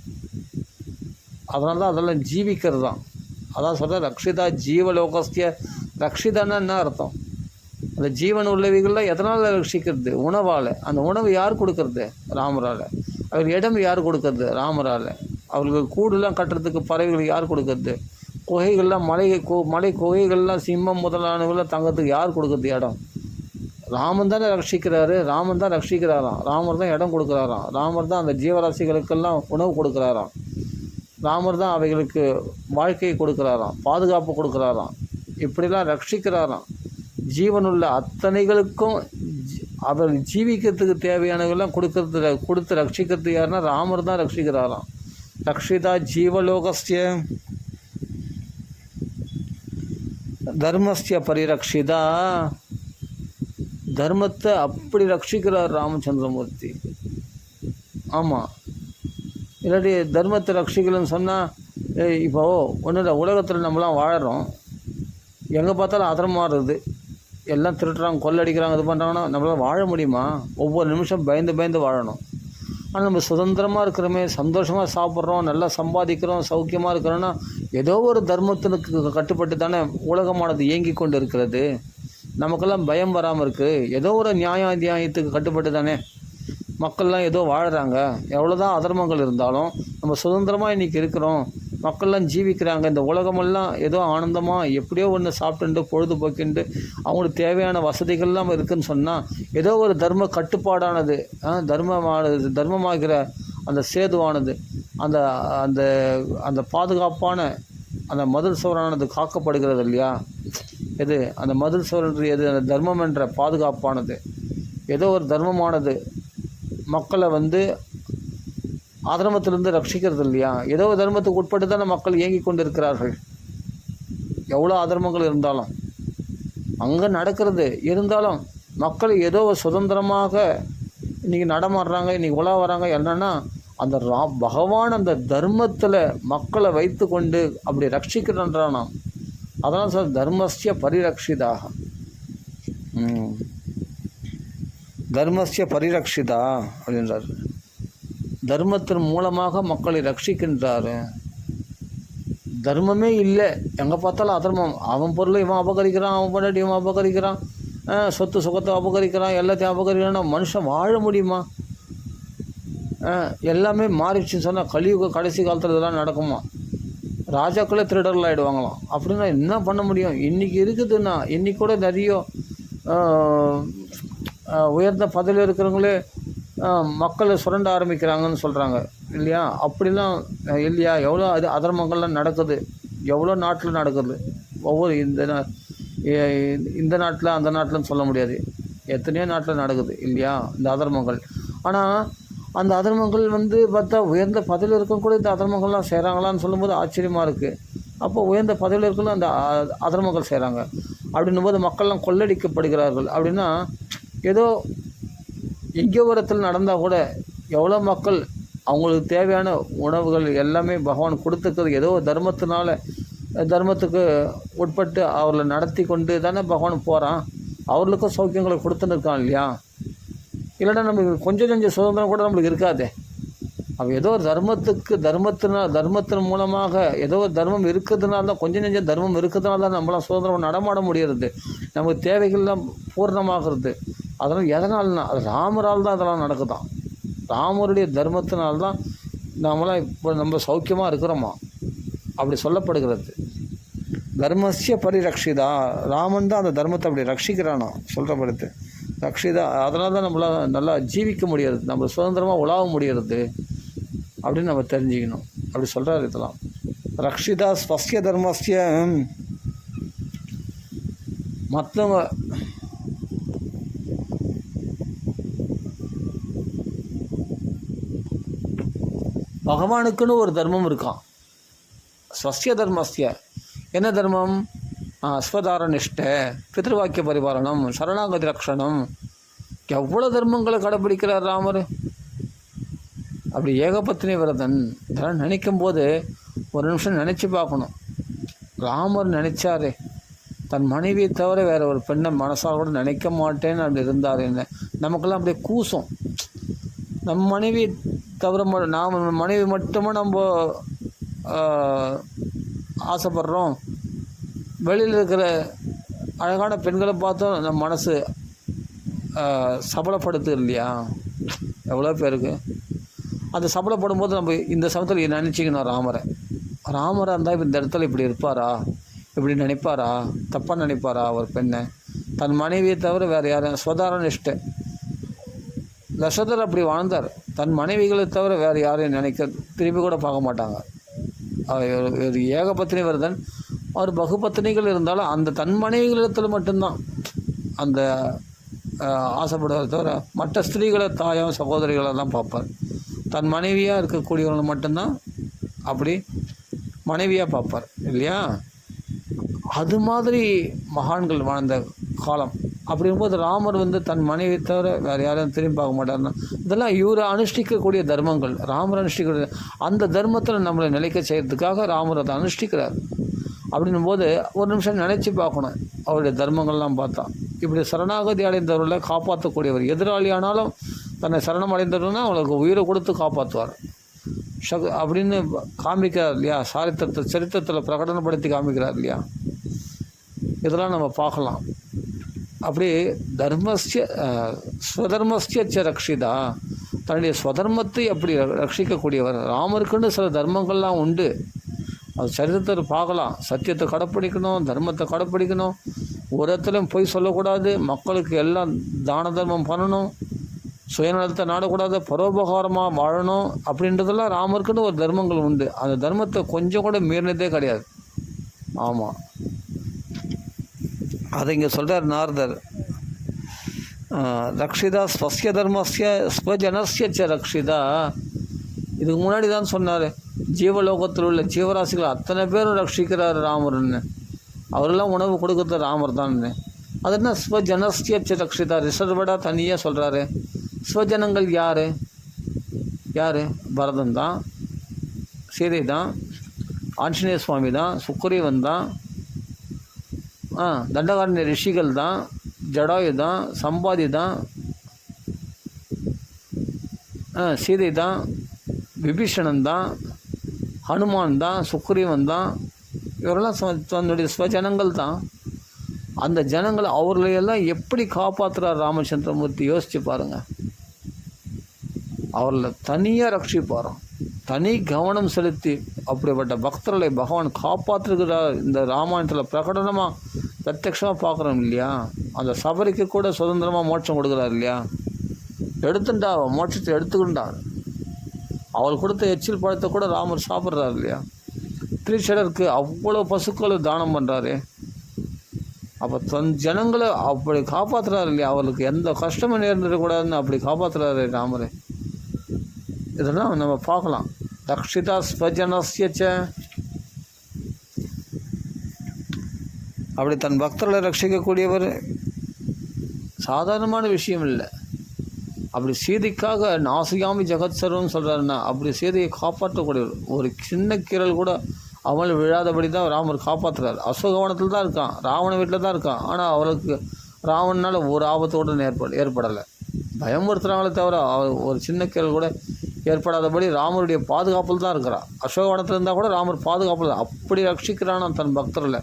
Speaker 1: அதனால தான் அதெல்லாம் ஜீவிக்கிறது தான். அதான் சொல்கிற ரக்ஷிதா ஜீவலோகஸ்திய. ரக்ஷிதான்னா என்ன அர்த்தம்? அந்த ஜீவன் உள்ளவைகள்லாம் எதனால் ரட்சிக்கிறது? உணவால். அந்த உணவு யார் கொடுக்கறது? ராமரால். அவர் இடம் யார் கொடுக்கறது? ராமரால். அவர்களுக்கு கூடுலாம் கட்டுறதுக்கு பறவைகள் யார் கொடுக்கறது? குகைகள்லாம் மலை குகைகள்லாம் சிம்மம் முதலானவெல்லாம் தங்கத்துக்கு யார் கொடுக்கறது இடம்? ராமன் தானே ரட்சிக்கிறாரு, ராமன் தான் ரட்சிக்கிறாராம், ராமர் தான் இடம் கொடுக்குறாராம், ராமர் தான் அந்த ஜீவராசிகளுக்கெல்லாம் உணவு கொடுக்குறாராம், ராமர் தான் அவைகளுக்கு வாழ்க்கையை கொடுக்குறாராம், பாதுகாப்பு கொடுக்குறாராம், இப்படிலாம் ரட்சிக்கிறாராம். ஜீவனுள்ள அத்தனைகளுக்கும் அவர் ஜீவிக்கிறதுக்கு தேவையானவெல்லாம் கொடுத்து ரட்சிக்கிறது யாருன்னா ராமர் தான் ரட்சிக்கிறாராம். ரக்ஷிதா ஜீவலோகஸ்ய தர்மஸ்ய பரிரக்ஷிதா, தர்மத்தை அப்படி ரட்சிக்கிறார் ராமச்சந்திரமூர்த்தி. ஆமாம், இல்லாட்டி தர்மத்தை ரட்சிக்கலன்னு சொன்னால் இப்போது ஒன்றும் இல்லை, உலகத்தில் நம்மளாம் வாழறோம், எங்கே பார்த்தாலும் அதர்மமாக இருக்குது, எல்லாம் திருட்டுறாங்க, கொள்ளடிக்கிறாங்க, இது பண்ணுறாங்கன்னா நம்மளால் வாழ முடியுமா? ஒவ்வொரு நிமிஷம் பயந்து வாழணும். ஆனால் நம்ம சுதந்திரமாக இருக்கிறோமே, சந்தோஷமாக சாப்பிட்றோம், நல்லா சம்பாதிக்கிறோம், சௌக்கியமாக இருக்கிறோன்னா ஏதோ ஒரு தர்மத்தினுக்கு கட்டுப்பட்டு தானே உலகமானது இயங்கி கொண்டு இருக்கிறது. நமக்கெல்லாம் பயம் வராமல் இருக்குது, ஏதோ ஒரு நியாயத்துக்கு கட்டுப்பட்டு தானே மக்கள்லாம் ஏதோ வாழ்கிறாங்க. எவ்வளோதான் அதர்மங்கள் இருந்தாலும் நம்ம சுதந்திரமாக இன்றைக்கி இருக்கிறோம், மக்கள்லாம் ஜீவிக்கிறாங்க, இந்த உலகமெல்லாம் ஏதோ ஆனந்தமாக எப்படியோ ஒன்று சாப்பிட்டுண்டு பொழுதுபோக்கிண்டு அவங்களுக்கு தேவையான வசதிகள்லாம் இருக்குதுன்னு சொன்னால் ஏதோ ஒரு தர்ம கட்டுப்பாடானது, தர்மமாகிற அந்த சேதுவானது, அந்த அந்த அந்த பாதுகாப்பான அந்த மதில் சுவரானது காக்கப்படுகிறது இல்லையா? எது அந்த மதில் சுவர்? எது அந்த தர்மம் என்ற பாதுகாப்பானது, ஏதோ ஒரு தர்மமானது மக்களை அதர்மத்திலிருந்து ரட்சிக்கிறது இல்லையா? ஏதோ தர்மத்துக்கு உட்பட்டு தானே மக்கள் இயங்கி கொண்டு இருக்கிறார்கள். எவ்வளோ அதர்மங்கள் இருந்தாலும் அங்கே நடக்கிறது இருந்தாலும் மக்கள் ஏதோ சுதந்திரமாக இன்றைக்கி நடமாடுறாங்க, இன்றைக்கி உலா வராங்க. என்னென்னா அந்த பகவான் அந்த தர்மத்தில் மக்களை வைத்து கொண்டு அப்படி ரட்சிக்கிறன்றானாம். அதனால் சார் தர்மஸ்ய பரிரக்ஷிதாக, தர்மஸ்ய பரிரக்ஷிதா அப்படின்றார். தர்மத்தின் மூலமாக மக்களை ரட்சிக்கின்றார். தர்மமே இல்லை, எங்கே பார்த்தாலும் அதர்மம். அவன் பொருளை இவன் அபகரிக்கிறான், அவன் பொருளை இவன் அபகரிக்கிறான், சொத்து சுகத்தை அபகரிக்கிறான், எல்லாத்தையும் அபகரிக்கிறான்னா மனுஷன் வாழ முடியுமா? எல்லாமே மாறிடுச்சுன்னு சொன்னால் கலியுக கடைசி காலத்தில் இதெல்லாம் நடக்குமா? ராஜாக்களே திருடர்கள் ஆகிடுவாங்களாம். அப்படின்னா என்ன பண்ண முடியும்? இன்றைக்கி இருக்குதுன்னா இன்றைக்கி கூட நிறைய உயர்ந்த பதவியில் இருக்கிறவங்களே மக்களை சுரண்ட ஆரம்பிக்கிறாங்கன்னு சொல்கிறாங்க இல்லையா? அப்படிலாம் இல்லையா? எவ்வளோ அதர்மங்கள்லாம் நடக்குது, எவ்வளோ நாட்டில் நடக்குது. ஒவ்வொரு இந்த நாட்டில் அந்த நாட்டில்னு சொல்ல முடியாது, எத்தனையோ நாட்டில் நடக்குது இல்லையா இந்த அதர்மங்கள். ஆனால் அந்த அதர்மங்கள் பார்த்தா உயர்ந்த பதவியில் இருக்க கூட இந்த அதர்மங்கள்லாம் செய்கிறாங்களான்னு சொல்லும்போது ஆச்சரியமாக இருக்குது. அப்போ உயர்ந்த பதவியில் இருக்கணும் அந்த அதர்மங்கள் செய்கிறாங்க அப்படின்னும் போது மக்கள்லாம் கொள்ளடிக்கப்படுகிறார்கள். அப்படின்னா ஏதோ எங்கேயோ இடத்துல நடந்தால் கூட எவ்வளோ மக்கள் அவங்களுக்கு தேவையான உணவுகள் எல்லாமே பகவான் கொடுத்துக்கிறது ஏதோ தர்மத்துக்கு உட்பட்டு அவர்களை நடத்தி கொண்டு தானே பகவான் போகிறான். அவர்களுக்கும் சௌக்கியங்களை கொடுத்துன்னு இருக்கான் இல்லையா. இல்லைன்னா நம்மளுக்கு கொஞ்சம் கொஞ்சம் சுதந்திரம் கூட நம்மளுக்கு இருக்காதே. அப்போ ஏதோ ஒரு தர்மத்தின் மூலமாக ஏதோ ஒரு தர்மம் இருக்கிறதுனால தான், கொஞ்சம் கொஞ்சம் தர்மம் இருக்கிறதுனால தான் நம்மளாம் சுதந்திரம் நடமாட முடிகிறது, நமக்கு தேவைகள்லாம் பூர்ணமாகிறது. அதனால் எதனால்னா அது ராமரால் தான் அதெல்லாம் நடக்குதான். ராமருடைய தர்மத்தினால்தான் நம்மளாம் இப்போ நம்ம சௌக்கியமாக இருக்கிறோமா அப்படி சொல்லப்படுகிறது. தர்மஸ்ய பரிரக்ஷிதா, ராமன் தான் அந்த தர்மத்தை அப்படி ரட்சிக்கிறானா சொல்கிறப்படுது. ரக்ஷிதா, அதனால தான் நம்மளால் நல்லா ஜீவிக்க முடியாது, நம்ம சுதந்திரமாக உலாவ முடியறது அப்படின்னு நம்ம தெரிஞ்சுக்கணும். அப்படி சொல்கிறார். இதெல்லாம் ரக்ஷிதா ஸ்வஸ்ய தர்மஸ்ய, மற்றவங்க பகவானுக்குன்னு ஒரு தர்மம் இருக்கான். ஸ்வஸ்ய தர்மஸ்ய என்ன தர்மம்? ஸ்வதாரநிஷ்ட, பித்ருவாக்கிய பரிபாலனம், சரணாகதி ரக்ஷணம். எவ்வளோ தர்மங்களை கடைப்பிடிக்கிறார் ராமர். அப்படி ஏகபத்னி விரதன். இதெல்லாம் நினைக்கும் போது ஒரு நிமிஷம் நினச்சி பார்க்கணும். ராமர் நினைச்சாரே, தன் மனைவியை தவிர வேறு ஒரு பெண்ணை மனசால் கூட நினைக்க மாட்டேன்னு அப்படி இருந்தார். என்ன நமக்கெல்லாம் அப்படியே கூசும். நம்ம மனைவி தவிர நாம் மனைவி மட்டுமே நம்ம ஆசைப்படுறோம். வெளியில் இருக்கிற அழகான பெண்களை பார்த்தோம் நம்ம மனசு சபலப்படுத்து இல்லையா. எவ்வளோ பேருக்கு அந்த சபலப்படும் போது நம்ம இந்த சமயத்தில் நினச்சிக்கணும் ராமராக இருந்தால் இப்போ இந்த இடத்துல இப்படி இருப்பாரா, இப்படி நினைப்பாரா, தப்பாக நினைப்பாரா ஒரு பெண்ணை. தன் மனைவியை தவிர வேறு யாரும் ஸ்வதாரநிஷ்ட. தசரதர் அப்படி வாழ்ந்தார். தன் மனைவிகளை தவிர வேறு யாரையும் திருப்பி கூட பார்க்க மாட்டாங்க. ஒரு ஏகபத்னி விரதன். அவர் பகுபத்னிகள் இருந்தாலும் அந்த தன் மனைவிகளிடத்தில் மட்டும்தான் அந்த ஆசைப்படுவதை தவிர மற்ற ஸ்திரீகளை, தாயம், சகோதரிகளெல்லாம் பார்ப்பார். தன் மனைவியாக இருக்கக்கூடியவங்களை மட்டும்தான் அப்படி மனைவியாக பார்ப்பார் இல்லையா. அது மாதிரி மகான்கள் வாழ்ந்த காலம். அப்படிங்கும்போது ராமர் தன் மனைவி தவிர வேறு யாரும் திரும்பி பார்க்க மாட்டார்னா, இதெல்லாம் இவர் அனுஷ்டிக்கக்கூடிய தர்மங்கள். ராமர் அனுஷ்டிக்கிற அந்த தர்மத்தில் நம்மளை நிலைக்க செய்கிறதுக்காக ராமர் அதை அனுஷ்டிக்கிறார். அப்படின்னும் போது ஒரு நிமிஷம் நினச்சி பார்க்கணும். அவருடைய தர்மங்கள்லாம் பார்த்தா இப்படி சரணாகதி அடைந்தவர்களை காப்பாற்றக்கூடியவர். எதிராளியானாலும் தன்னை சரணம் அடைந்தவர்னா அவங்களுக்கு உயிரை கொடுத்து காப்பாற்றுவார் அப்படின்னு காமிக்கிறார் இல்லையா. சரித்திரத்தில் பிரகடனப்படுத்தி காமிக்கிறார் இல்லையா. இதெல்லாம் நம்ம பார்க்கலாம். அப்படி ஸ்வதர்மஸ்ய ரக்ஷிதா, தன்னுடைய ஸ்வதர்மத்தை அப்படி ரட்சிக்கக்கூடியவர். ராமருக்குன்னு சில தர்மங்கள்லாம் உண்டு. அது சரித்திரத்தை பார்க்கலாம். சத்தியத்தை கடைப்பிடிக்கணும், தர்மத்தை கடைப்பிடிக்கணும், ஒரு இடத்துலையும் போய் சொல்லக்கூடாது, மக்களுக்கு எல்லாம் தான தர்மம் பண்ணணும், சுயநலத்தை நாடக்கூடாது, பரோபகாரமாக வாழணும். அப்படின்றதெல்லாம் ராமருக்குன்னு ஒரு தர்மங்கள் உண்டு. அந்த தர்மத்தை கொஞ்சம் கூட மீறினதே கிடையாது. ஆமாம், அதை இங்கே சொல்கிறார் நாரதர். ரக்ஷிதா ஸ்வஸ்ய தர்மஸ்ய ஸ்வஜனஸ்ய ரக்ஷிதா. இதுக்கு முன்னாடி தான் சொன்னார், ஜீவலோகத்தில் உள்ள ஜீவராசிகள் அத்தனை பேரும் ரட்சிக்கிறார் ராமர்னு. அவரெல்லாம் உணவு கொடுக்குறது ராமர் தான். அது என்ன ஸ்வஜனஸ்ய ரக்ஷிதா, ரிசர்வடாக தனியாக சொல்கிறாரு. ஸ்வஜனங்கள் யார்? பரதன் தான், சீதை தான், ஆஞ்சநேய சுவாமி தான், சுக்ரீவன் தான், தண்டகாரண்ய ரிஷிகள் தான், ஜடாயு தான், சம்பாதி தான், சீதை தான், விபீஷணன் தான், ஹனுமான் தான், சுக்ரீவன் தான். இவரெல்லாம் தன்னுடைய ஸ்வஜனங்கள் தான். அந்த ஜனங்களை அவர்களையெல்லாம் எப்படி காப்பாற்றுறார் ராமச்சந்திரமூர்த்தி யோசித்து பாருங்கள். அவர்களை தனியாக ரட்சிப்பாராம், தனி கவனம் செலுத்தி அப்படிப்பட்ட பக்தர்களை பகவான் காப்பாற்றுகிறார். இந்த ராமாயணத்தில் பிரகடனமாக பிரத்யட்சமாக பார்க்குறோம் இல்லையா. அந்த சபரிக்கு கூட சுதந்திரமாக மோட்சம் கொடுக்குறார் இல்லையா. எடுத்துட்டா மோட்சத்தை எடுத்துக்கிட்டார். அவள் கொடுத்த எச்சில் பழத்தை கூட ராமர் சாப்பிட்றாரு இல்லையா. திரிச்சடருக்கு அவ்வளோ பசுக்களை தானம் பண்ணுறாரு. அப்போ தன் ஜனங்களை அப்படி காப்பாற்றுறாரு இல்லையா. அவர்களுக்கு எந்த கஷ்டமும் நேர்ந்துடக்கூடாதுன்னு அப்படி காப்பாற்றுறாரு ராமர். இதெல்லாம் நம்ம பார்க்கலாம். ரக்ஷிதா ஸ்வஜனஸ்ய, அப்படி தன் பக்தர்களை ரட்சிக்கக்கூடியவர் சாதாரணமான விஷயம் இல்லை. அப்படி சீதைக்காக நாசியாமி ஜெகத் சர்வம்னு சொல்கிறாருன்னா, அப்படி சீதையை காப்பாற்றக்கூடியவர். ஒரு சின்ன கீரல் கூட அவள் விழாதபடி தான் ராமர் காப்பாற்றுறார். அசோகவனத்தில் தான் இருக்கான், ராவண வீட்டில் தான் இருக்கான். ஆனால் அவளுக்கு ராவணனால் ஒரு ஆபத்தோடு ஏற்படலை. பயமுறுத்துகிறாங்களே தவிர ஒரு சின்ன கேள்வி கூட ஏற்படாதபடி ராமருடைய பாதுகாப்பில் தான் இருக்கிறான். அசோகவனத்தில் இருந்தால் கூட ராமர் பாதுகாப்பில் அப்படி ரட்சிக்கிறான் தன் பக்தரில்.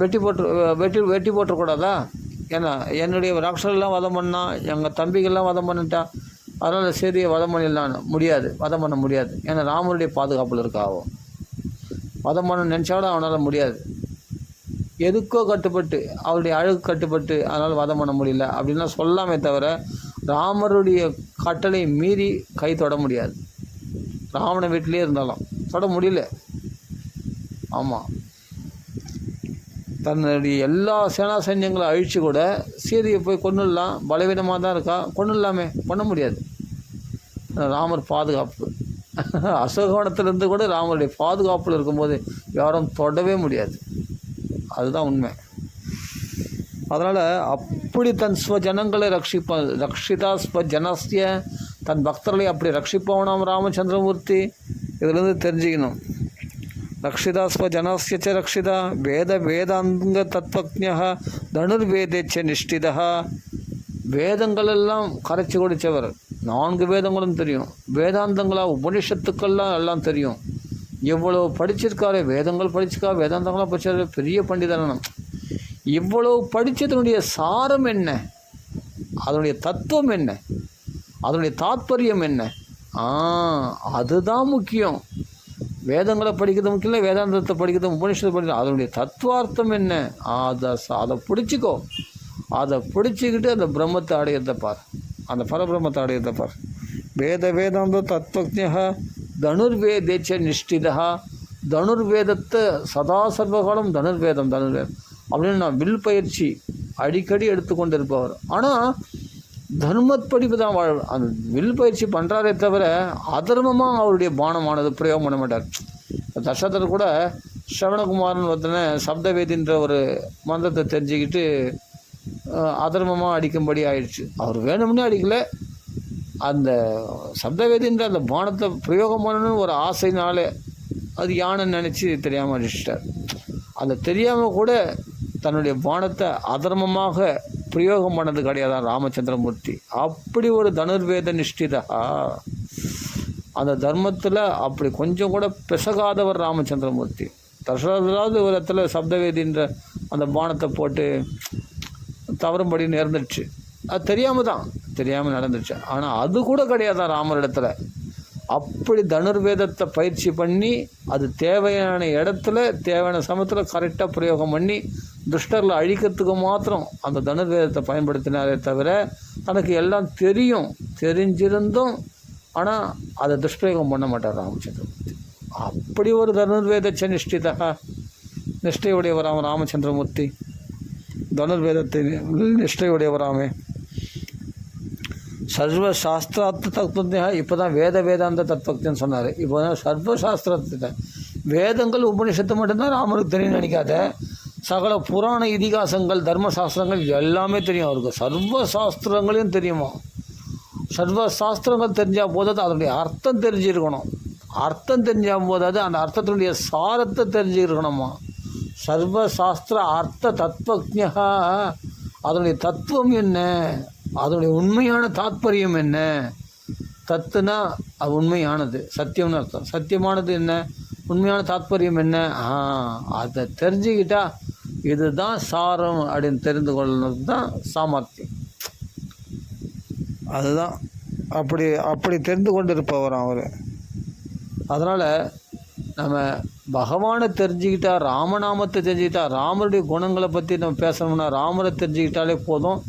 Speaker 1: வெட்டி போட்டுறக்கூடாதா? ஏன்னா என்னுடைய ராட்சரெல்லாம் வதம் பண்ணான், எங்கள் தம்பிகள்லாம் வதம் பண்ணிட்டான், அதனால் சரி வதம் வதம் பண்ண முடியாது. ஏன்னா ராமருடைய பாதுகாப்பில் இருக்காவும். வதம் பண்ண நினச்சாலும் அவனால் முடியாது. எதுக்கோ கட்டுப்பட்டு, அவருடைய அழகு கட்டுப்பட்டு அதனால் வதம் பண்ண முடியல அப்படின்லாம் சொல்லாமே தவிர ராமருடைய கட்டளை மீறி கை தொட முடியாது. ராவண வீட்டிலே இருந்தாலும் தொட முடியல. ஆமாம், தன்னுடைய எல்லா சேனா சைன்யங்களை அழித்து கூட சீதையை போய் கொன்னுடலாம், பலவீனமாக தான் இருக்கா, கொன்னுடலாமே, பண்ண முடியாது. ராமர் பாதுகாப்பு. அசோகவனத்திலிருந்து கூட ராமருடைய பாதுகாப்பில் இருக்கும்போது யாரும் தொடவே முடியாது. அதுதான் உண்மை. அதனால் அப்படி தன் ஸ்வஜனங்களை ரக்ஷிதா ஸ்வஜனஸ்ய, தன் பக்தர்களை அப்படி ரட்சிப்பவனாம் ராமச்சந்திரமூர்த்தி. இதிலிருந்து தெரிஞ்சுக்கணும். ரக்ஷிதா ஸ்வஜனஸ்ய ரக்ஷிதா வேதாங்க தத்வஜ்ஞ தனுர்வேதேச்ச நிஷ்டிதா. வேதங்களெல்லாம் கரைச்சி குடித்தவர், 4 வேதங்களும் தெரியும், வேதாந்தங்களாக உபனிஷத்துக்கள்லாம் எல்லாம் தெரியும். இவ்வளோ படிச்சிருக்காரு, வேதங்கள் படிச்சிருக்கா, வேதாந்தங்களாக படிச்சாரு, பெரிய பண்டிதனம். இவ்வளவு படித்ததனுடைய சாரம் என்ன, அதனுடைய தத்துவம் என்ன, அதனுடைய தாத்பரியம் என்ன, அதுதான் முக்கியம். வேதங்களை படிக்கிறது முக்கியம் இல்லை, வேதாந்தத்தை படிக்கிறது, உபனிஷத்தை படிக்கிறது, அதனுடைய தத்துவார்த்தம் என்ன, அதை பிடிச்சிக்கோ. அதை பிடிச்சிக்கிட்டு அந்த பிரம்மத்தை அடையத்தை பார், அந்த பரபிரம்மத்தை அடையத்தை பார். வேதாந்த தத்துவஜ தனுர்வேதேச்ச நிஷ்டிதா. தனுர்வேதத்தை சதா சர்வகாலம் தனுர்வேதம் அப்படின்னு நான் வில் பயிற்சி அடிக்கடி எடுத்துக்கொண்டு இருப்பவர். ஆனால் தர்மப்படி தான் அந்த வில் பயிற்சி பண்ணுறாரே தவிர அதர்மமாக அவருடைய பானமானது பிரயோகம் பண்ண மாட்டார். தசரதர் கூட ஸ்ரவணகுமாரன் ஒருத்தனை சப்தவேதின்ற ஒரு மந்திரத்தை தெரிஞ்சுக்கிட்டு அதர்மமாக அடிக்கும்படி ஆயிடுச்சு. அவர் வேணும்னே அடிக்கலை, அந்த சப்தவேதின்ற அந்த பானத்தை பிரயோகம் பண்ணணும்னு ஒரு ஆசைனாலே அது யானை நினச்சி தெரியாமல் அடிச்சிட்டார். அந்த தெரியாமல் கூட தன்னுடைய பானத்தை அதர்மமாக பிரயோகம் பண்ணது கிடையாது ராமச்சந்திரமூர்த்தி. அப்படி ஒரு தனுர்வேத நிஷ்டிதா, அந்த தர்மத்தில் அப்படி கொஞ்சம் கூட பிசகாதவர் ராமச்சந்திரமூர்த்தி. தசரதாவது ஒரு இடத்துல சப்தவேதின்ற அந்த பானத்தை போட்டு தவறும்படி நேர்ந்துடுச்சு. அது தெரியாமல் நடந்துச்சு. ஆனால் அது கூட கிடையாதான் ராமரிடத்துல. அப்படி தனுர்வேதத்தை பயிற்சி பண்ணி அது தேவையான இடத்துல தேவையான சமயத்தில் கரெக்டாக பிரயோகம் பண்ணி துஷ்டர்களை அழிக்கிறதுக்கு மாத்திரம் அந்த தனுர்வேதத்தை பயன்படுத்தினாரே தவிர தனக்கு எல்லாம் தெரிஞ்சிருந்தும் ஆனால் அதை துஷ்பிரயோகம் பண்ண மாட்டார் ராமச்சந்திரமூர்த்தி. அப்படி ஒரு தனுர்வேதச்ச நிஷ்டையுடையவராம ராமச்சந்திரமூர்த்தி. தனுர்வேதத்தை நிஷ்டையுடையவராமே. சர்வசாஸ்திரார்த்த தத்துவத்தை இப்போ தான் வேதாந்த தத்துவத்தைன்னு சொன்னார். இப்போ தான் சர்வசாஸ்திரத்தை, வேதங்கள் உபனிஷத்து மட்டும்தான் ராமருக்கு தெரியும் நினைக்காத, சகல புராண இதிகாசங்கள் தர்மசாஸ்திரங்கள் எல்லாமே தெரியும் அவருக்கு. சர்வசாஸ்திரங்களையும் தெரியுமா? சர்வசாஸ்திரங்கள் தெரிஞ்சால் போதாது, அதனுடைய அர்த்தம் தெரிஞ்சிருக்கணும். அர்த்தம் தெரிஞ்சால் போதாது, அந்த அர்த்தத்தினுடைய சாரத்தை தெரிஞ்சுருக்கணுமா? சர்வசாஸ்திர அர்த்த தத்துவஜா, அதனுடைய தத்துவம் என்ன, அதனுடைய உண்மையான தாத்பரியம் என்ன? தத்துனா அது உண்மையானது, சத்தியம்னு அர்த்தம். சத்தியமானது என்ன, உண்மையான தாத்பரியம் என்ன? அதை தெரிஞ்சுக்கிட்டா இதுதான் சாரம் அப்படின்னு தெரிந்து கொள்ளணும் தான் சாமர்த்தியம். அதுதான் அப்படி தெரிந்து கொண்டு இருப்பவர் அவர். அதனால் நம்ம பகவானை தெரிஞ்சுக்கிட்டா, ராமநாமத்தை தெரிஞ்சுக்கிட்டா, ராமருடைய குணங்களை பற்றி நம்ம பேசணும்னா ராமரை தெரிஞ்சுக்கிட்டாலே போதும்.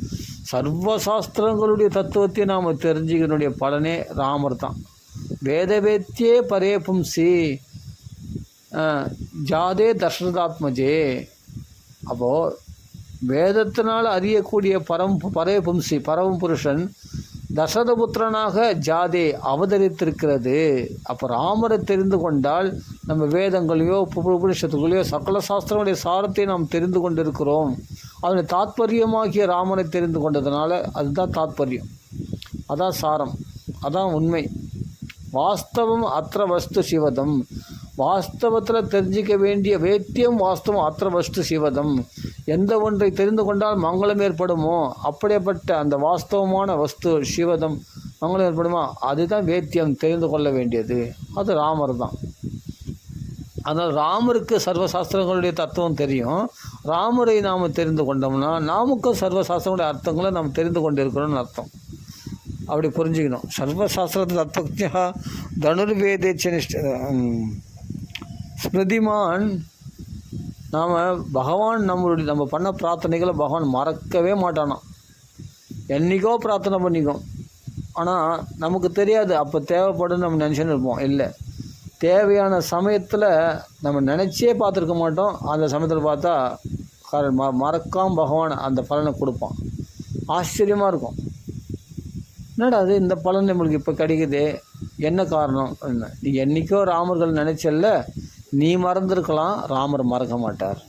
Speaker 1: சர்வசாஸ்திரங்களுடைய தத்துவத்தை நாம் தெரிஞ்சுக்கிறனுடைய பலனே ராமர் தான். வேதவேத்தியே பரே பும்சி ஜாதே தசரதாத்மஜே. அப்போது வேதத்தினால் அறியக்கூடிய பரே பும்சி பரம புருஷன் தசரதபுத்திரனாக ஜாதே அவதரித்திருக்கிறது. அப்போ ராமரை தெரிந்து கொண்டால் நம்ம வேதங்களையோ உபனிஷத்துகளையோ சகல சாஸ்திரங்களுடைய சாரத்தை நாம் தெரிந்து கொண்டிருக்கிறோம். அதனுடைய தாத்பரியமாகிய ராமனை தெரிந்து கொண்டதுனால அதுதான் தாத்பரியம், அதான் சாரம், அதான் உண்மை. வாஸ்தவம் அத்திர வஸ்து சிவதம். வாஸ்தவத்தில் தெரிஞ்சிக்க வேண்டிய வேத்தியம் வாஸ்தவம் அத்திர வஸ்து சிவதம். எந்த ஒன்றை தெரிந்து கொண்டால் மங்களம் ஏற்படுமோ அப்படியேப்பட்ட அந்த வாஸ்தவமான வஸ்து சிவதம் மங்களம் ஏற்படுமோ அதுதான் வேத்தியம், தெரிந்து கொள்ள வேண்டியது அது ராமர் தான். அதனால் ராமருக்கு சர்வசாஸ்திரங்களுடைய தத்துவம் தெரியும். ராமரை நாம் தெரிந்து கொண்டோம்னா நாமுக்கும் சர்வசாஸ்திரங்களுடைய அர்த்தங்களை நாம் தெரிந்து கொண்டு இருக்கிறோம்னு அர்த்தம். அப்படி புரிஞ்சுக்கணும். சர்வசாஸ்திர தத்துவஜா தனுர்வேதேச்ச ஸ்மிருதிமான். நாம் பகவான் நம்ம பண்ண பிரார்த்தனைகளை பகவான் மறக்கவே மாட்டானா. என்றைக்கோ பிரார்த்தனை பண்ணிக்கும், ஆனால் நமக்கு தெரியாது. அப்போ தேவைப்படும் நம்ம நினச்சின்னு இருப்போம். இல்லை, தேவையான சமயத்தில் நம்ம நினச்சே பார்த்துருக்க மாட்டோம். அந்த சமயத்தில் பார்த்தா மறக்காமல் பகவான் அந்த பலனை கொடுப்பான். ஆச்சரியமாக இருக்கும். என்னடா அது இந்த பலன் நம்மளுக்கு இப்போ கிடைக்குது, என்ன காரணம்? என்ன, நீ என்றைக்கோ ராமர்கள் நினச்சல்ல, நீ மறந்துருக்கலாம், ராமர் மறக்க மாட்டார்.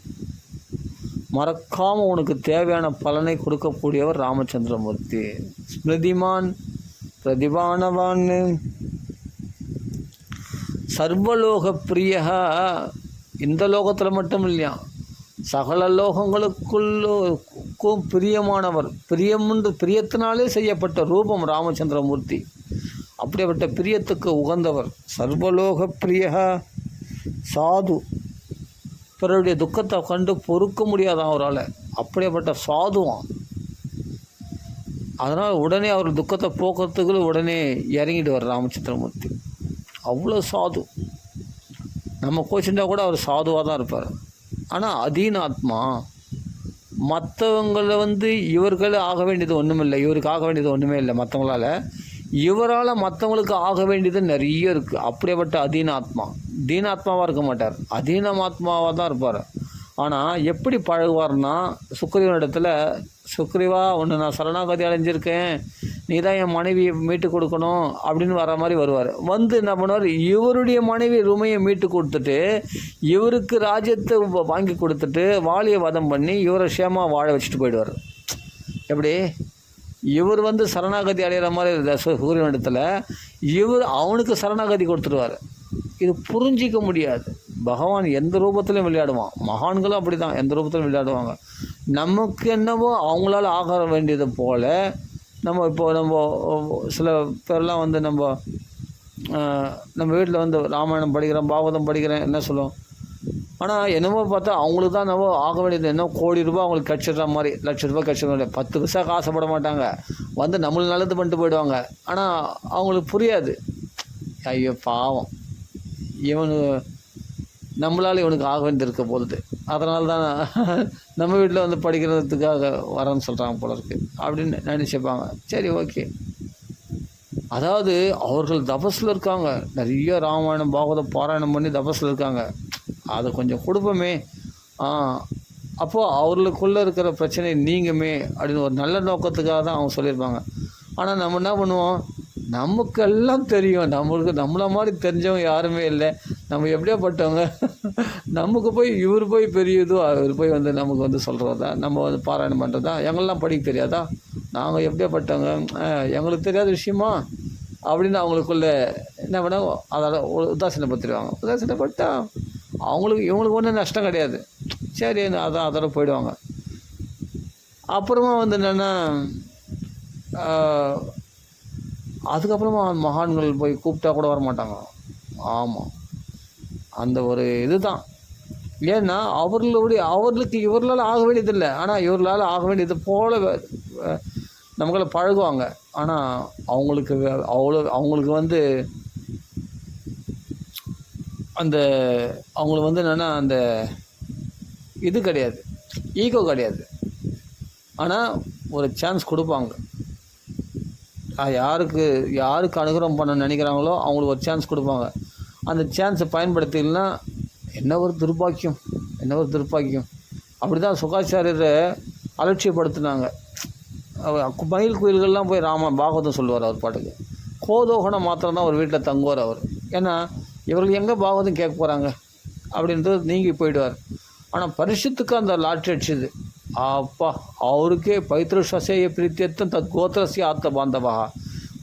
Speaker 1: மறக்காமல் உனக்கு தேவையான பலனை கொடுக்கக்கூடியவர் ராமச்சந்திரமூர்த்தி. ஸ்மிருதிமான் பிரதிபானவான் சர்வலோக பிரியா. இந்த லோகத்தில் மட்டும் இல்லையா, சகல லோகங்களுக்குள்ளுக்கும் பிரியமானவர். பிரியத்தினாலே செய்யப்பட்ட ரூபம் ராமச்சந்திரமூர்த்தி. அப்படிப்பட்ட பிரியத்துக்கு உகந்தவர். சர்வலோக பிரியா சாது. பிறருடைய துக்கத்தை கண்டு பொறுக்க முடியாதான் அவரால். அப்படியேப்பட்ட சாதுவான். அதனால் உடனே அவர் துக்கத்தை போக்குறதுக்கு உடனே இறங்கிடுவார் ராமச்சந்திரமூர்த்தி. அவ்வளோ சாது. நம்ம கோச்சிண்டா கூட அவர் சாதுவாக தான் இருப்பார். ஆனால் அதீனாத்மா. மற்றவங்களை இவர்கள் ஆக வேண்டியது ஒன்றும் இல்லை, இவருக்கு ஆக வேண்டியது ஒன்றுமே இல்லை. மற்றவங்களால் இவரால் மற்றவங்களுக்கு ஆக வேண்டியது நிறைய இருக்குது. அப்படியேப்பட்ட அதீனாத்மா. தீனாத்மாவாக இருக்க மாட்டார், அதீனமாத்மாவாக தான் இருப்பார். ஆனால் எப்படி பழகுவார்னா, சுக்ரீவனிடத்தில் சுக்ரீவா ஒன்று நான் சரணாகதி அடைஞ்சிருக்கேன், நீ தான் என் மனைவியை மீட்டு கொடுக்கணும் அப்படின்னு வர மாதிரி வருவார். என்ன பண்ணுவார், இவருடைய மனைவி ருமையை மீட்டு கொடுத்துட்டு இவருக்கு ராஜ்யத்தை வாங்கி கொடுத்துட்டு வாலியை வதம் பண்ணி இவரை சேமாக வாழ வச்சுட்டு போயிடுவார். எப்படி இவர் சரணாகதி அடைகிற மாதிரி சூரியனிடத்தில் இவர் அவனுக்கு சரணாகதி கொடுத்துருவார். இது புரிஞ்சிக்க முடியாது. பகவான் எந்த ரூபத்திலையும் விளையாடுவான். மகான்களும் அப்படி தான், எந்த ரூபத்திலும் விளையாடுவாங்க. நமக்கு என்னவோ அவங்களால ஆக வேண்டியது போல் நம்ம சில பேர்லாம் நம்ம வீட்டில் ராமாயணம் படிக்கிறேன், பாகவதம் படிக்கிறேன் என்ன சொல்லுவோம். ஆனால் என்னமோ பார்த்தா அவங்களுக்கு தான் என்னவோ ஆக வேண்டியது என்ன கோடி ரூபா அவங்களுக்கு கட்சிடுற மாதிரி, லட்ச ரூபா கட்சிடுற 10 பைசாக்கு ஆசைப்பட மாட்டாங்க. நம்மளுக்கு நல்லது பண்ணிட்டு போயிடுவாங்க. ஆனால் அவங்களுக்கு புரியாது. ஐயோ பாவம், இவனு நம்மளால் இவனுக்கு ஆக வேண்டியது இருக்க போகுது, அதனால தான் நம்ம வீட்டில் படிக்கிறதுக்காக வரேன்னு சொல்கிறாங்க போல இருக்கு அப்படின்னு நினச்சிப்பாங்க. சரி, ஓகே. அதாவது அவர்கள் தபஸில் இருக்காங்க, நிறைய ராமாயணம் பாகவதம் பாராயணம் பண்ணி தபஸில் இருக்காங்க. அதை கொஞ்சம் கொடுப்போமே, அப்போது அவர்களுக்குள்ளே இருக்கிற பிரச்சனை நீங்குமே அப்படின்னு ஒரு நல்ல நோக்கத்துக்காக தான் அவங்க சொல்லியிருப்பாங்க. ஆனால் நம்ம என்ன பண்ணுவோம், நமக்கெல்லாம் தெரியும், நம்மளை மாதிரி தெரிஞ்சவங்க யாருமே இல்லை, நம்ம எப்படியாப்பட்டவங்க, நமக்கு போய் இவர் போய் பெரியதோ அவர் போய் நமக்கு சொல்கிறதா, நம்ம பாராயணம் பண்ணுறதா, எங்களெலாம் படிக்க தெரியாதா, நாங்கள் எப்படியாப்பட்டவங்க, எங்களுக்கு தெரியாத விஷயமா அப்படின்னு அவங்களுக்குள்ளே என்ன பண்ணால் அதை உதாசீனப்படுத்திடுவாங்க. உதாசீனப்பட்டா இவங்களுக்கு ஒன்றும் நஷ்டம் கிடையாது. சரி, அதோட போயிடுவாங்க. அப்புறமா என்னென்னா அதுக்கப்புறமா மகான்கள் போய் கூப்பிட்டா கூட வரமாட்டாங்க. ஆமாம், அந்த ஒரு இது தான். ஏன்னா அவர்களுக்கு இவர்களால் ஆக வேண்டியதில்லை, ஆனால் இவர்களால் ஆக வேண்டியது போல் நமக்குள்ள பழகுவாங்க. ஆனால் அவங்களுக்கு அந்த அவங்களுக்கு என்னென்னா அந்த இது கிடையாது, ஈகோ கிடையாது. ஆனால் ஒரு சான்ஸ் கொடுப்பாங்க. யாருக்கு அனுகிரகம் பண்ண நினைக்கிறாங்களோ அவங்களுக்கு ஒரு சான்ஸ் கொடுப்பாங்க. அந்த சான்ஸை பயன்படுத்தினா என்ன ஒரு துர்பாக்கியம். அப்படி தான் சுகாச்சாரியரை அலட்சியப்படுத்தினாங்க. மயில் கோயில்கள்லாம் போய் பாகவதம் சொல்லுவார். அவர் பாட்டுக்கு கோதோகனை மாத்திரம் தான் ஒரு வீட்டில் தங்குவார் அவர். ஏன்னா இவர்கள் எங்கே பாகவதம் கேட்க போகிறாங்க அப்படின்றது நீங்கி போயிடுவார். ஆனால் பரிசுத்துக்கு அந்த லாட்ரி அடிச்சுது. அப்பா, அவருக்கே பைத்திருஷசேய பிரீத்தியத்தம் தத் கோத்திரசிய ஆத்த பாந்தவா.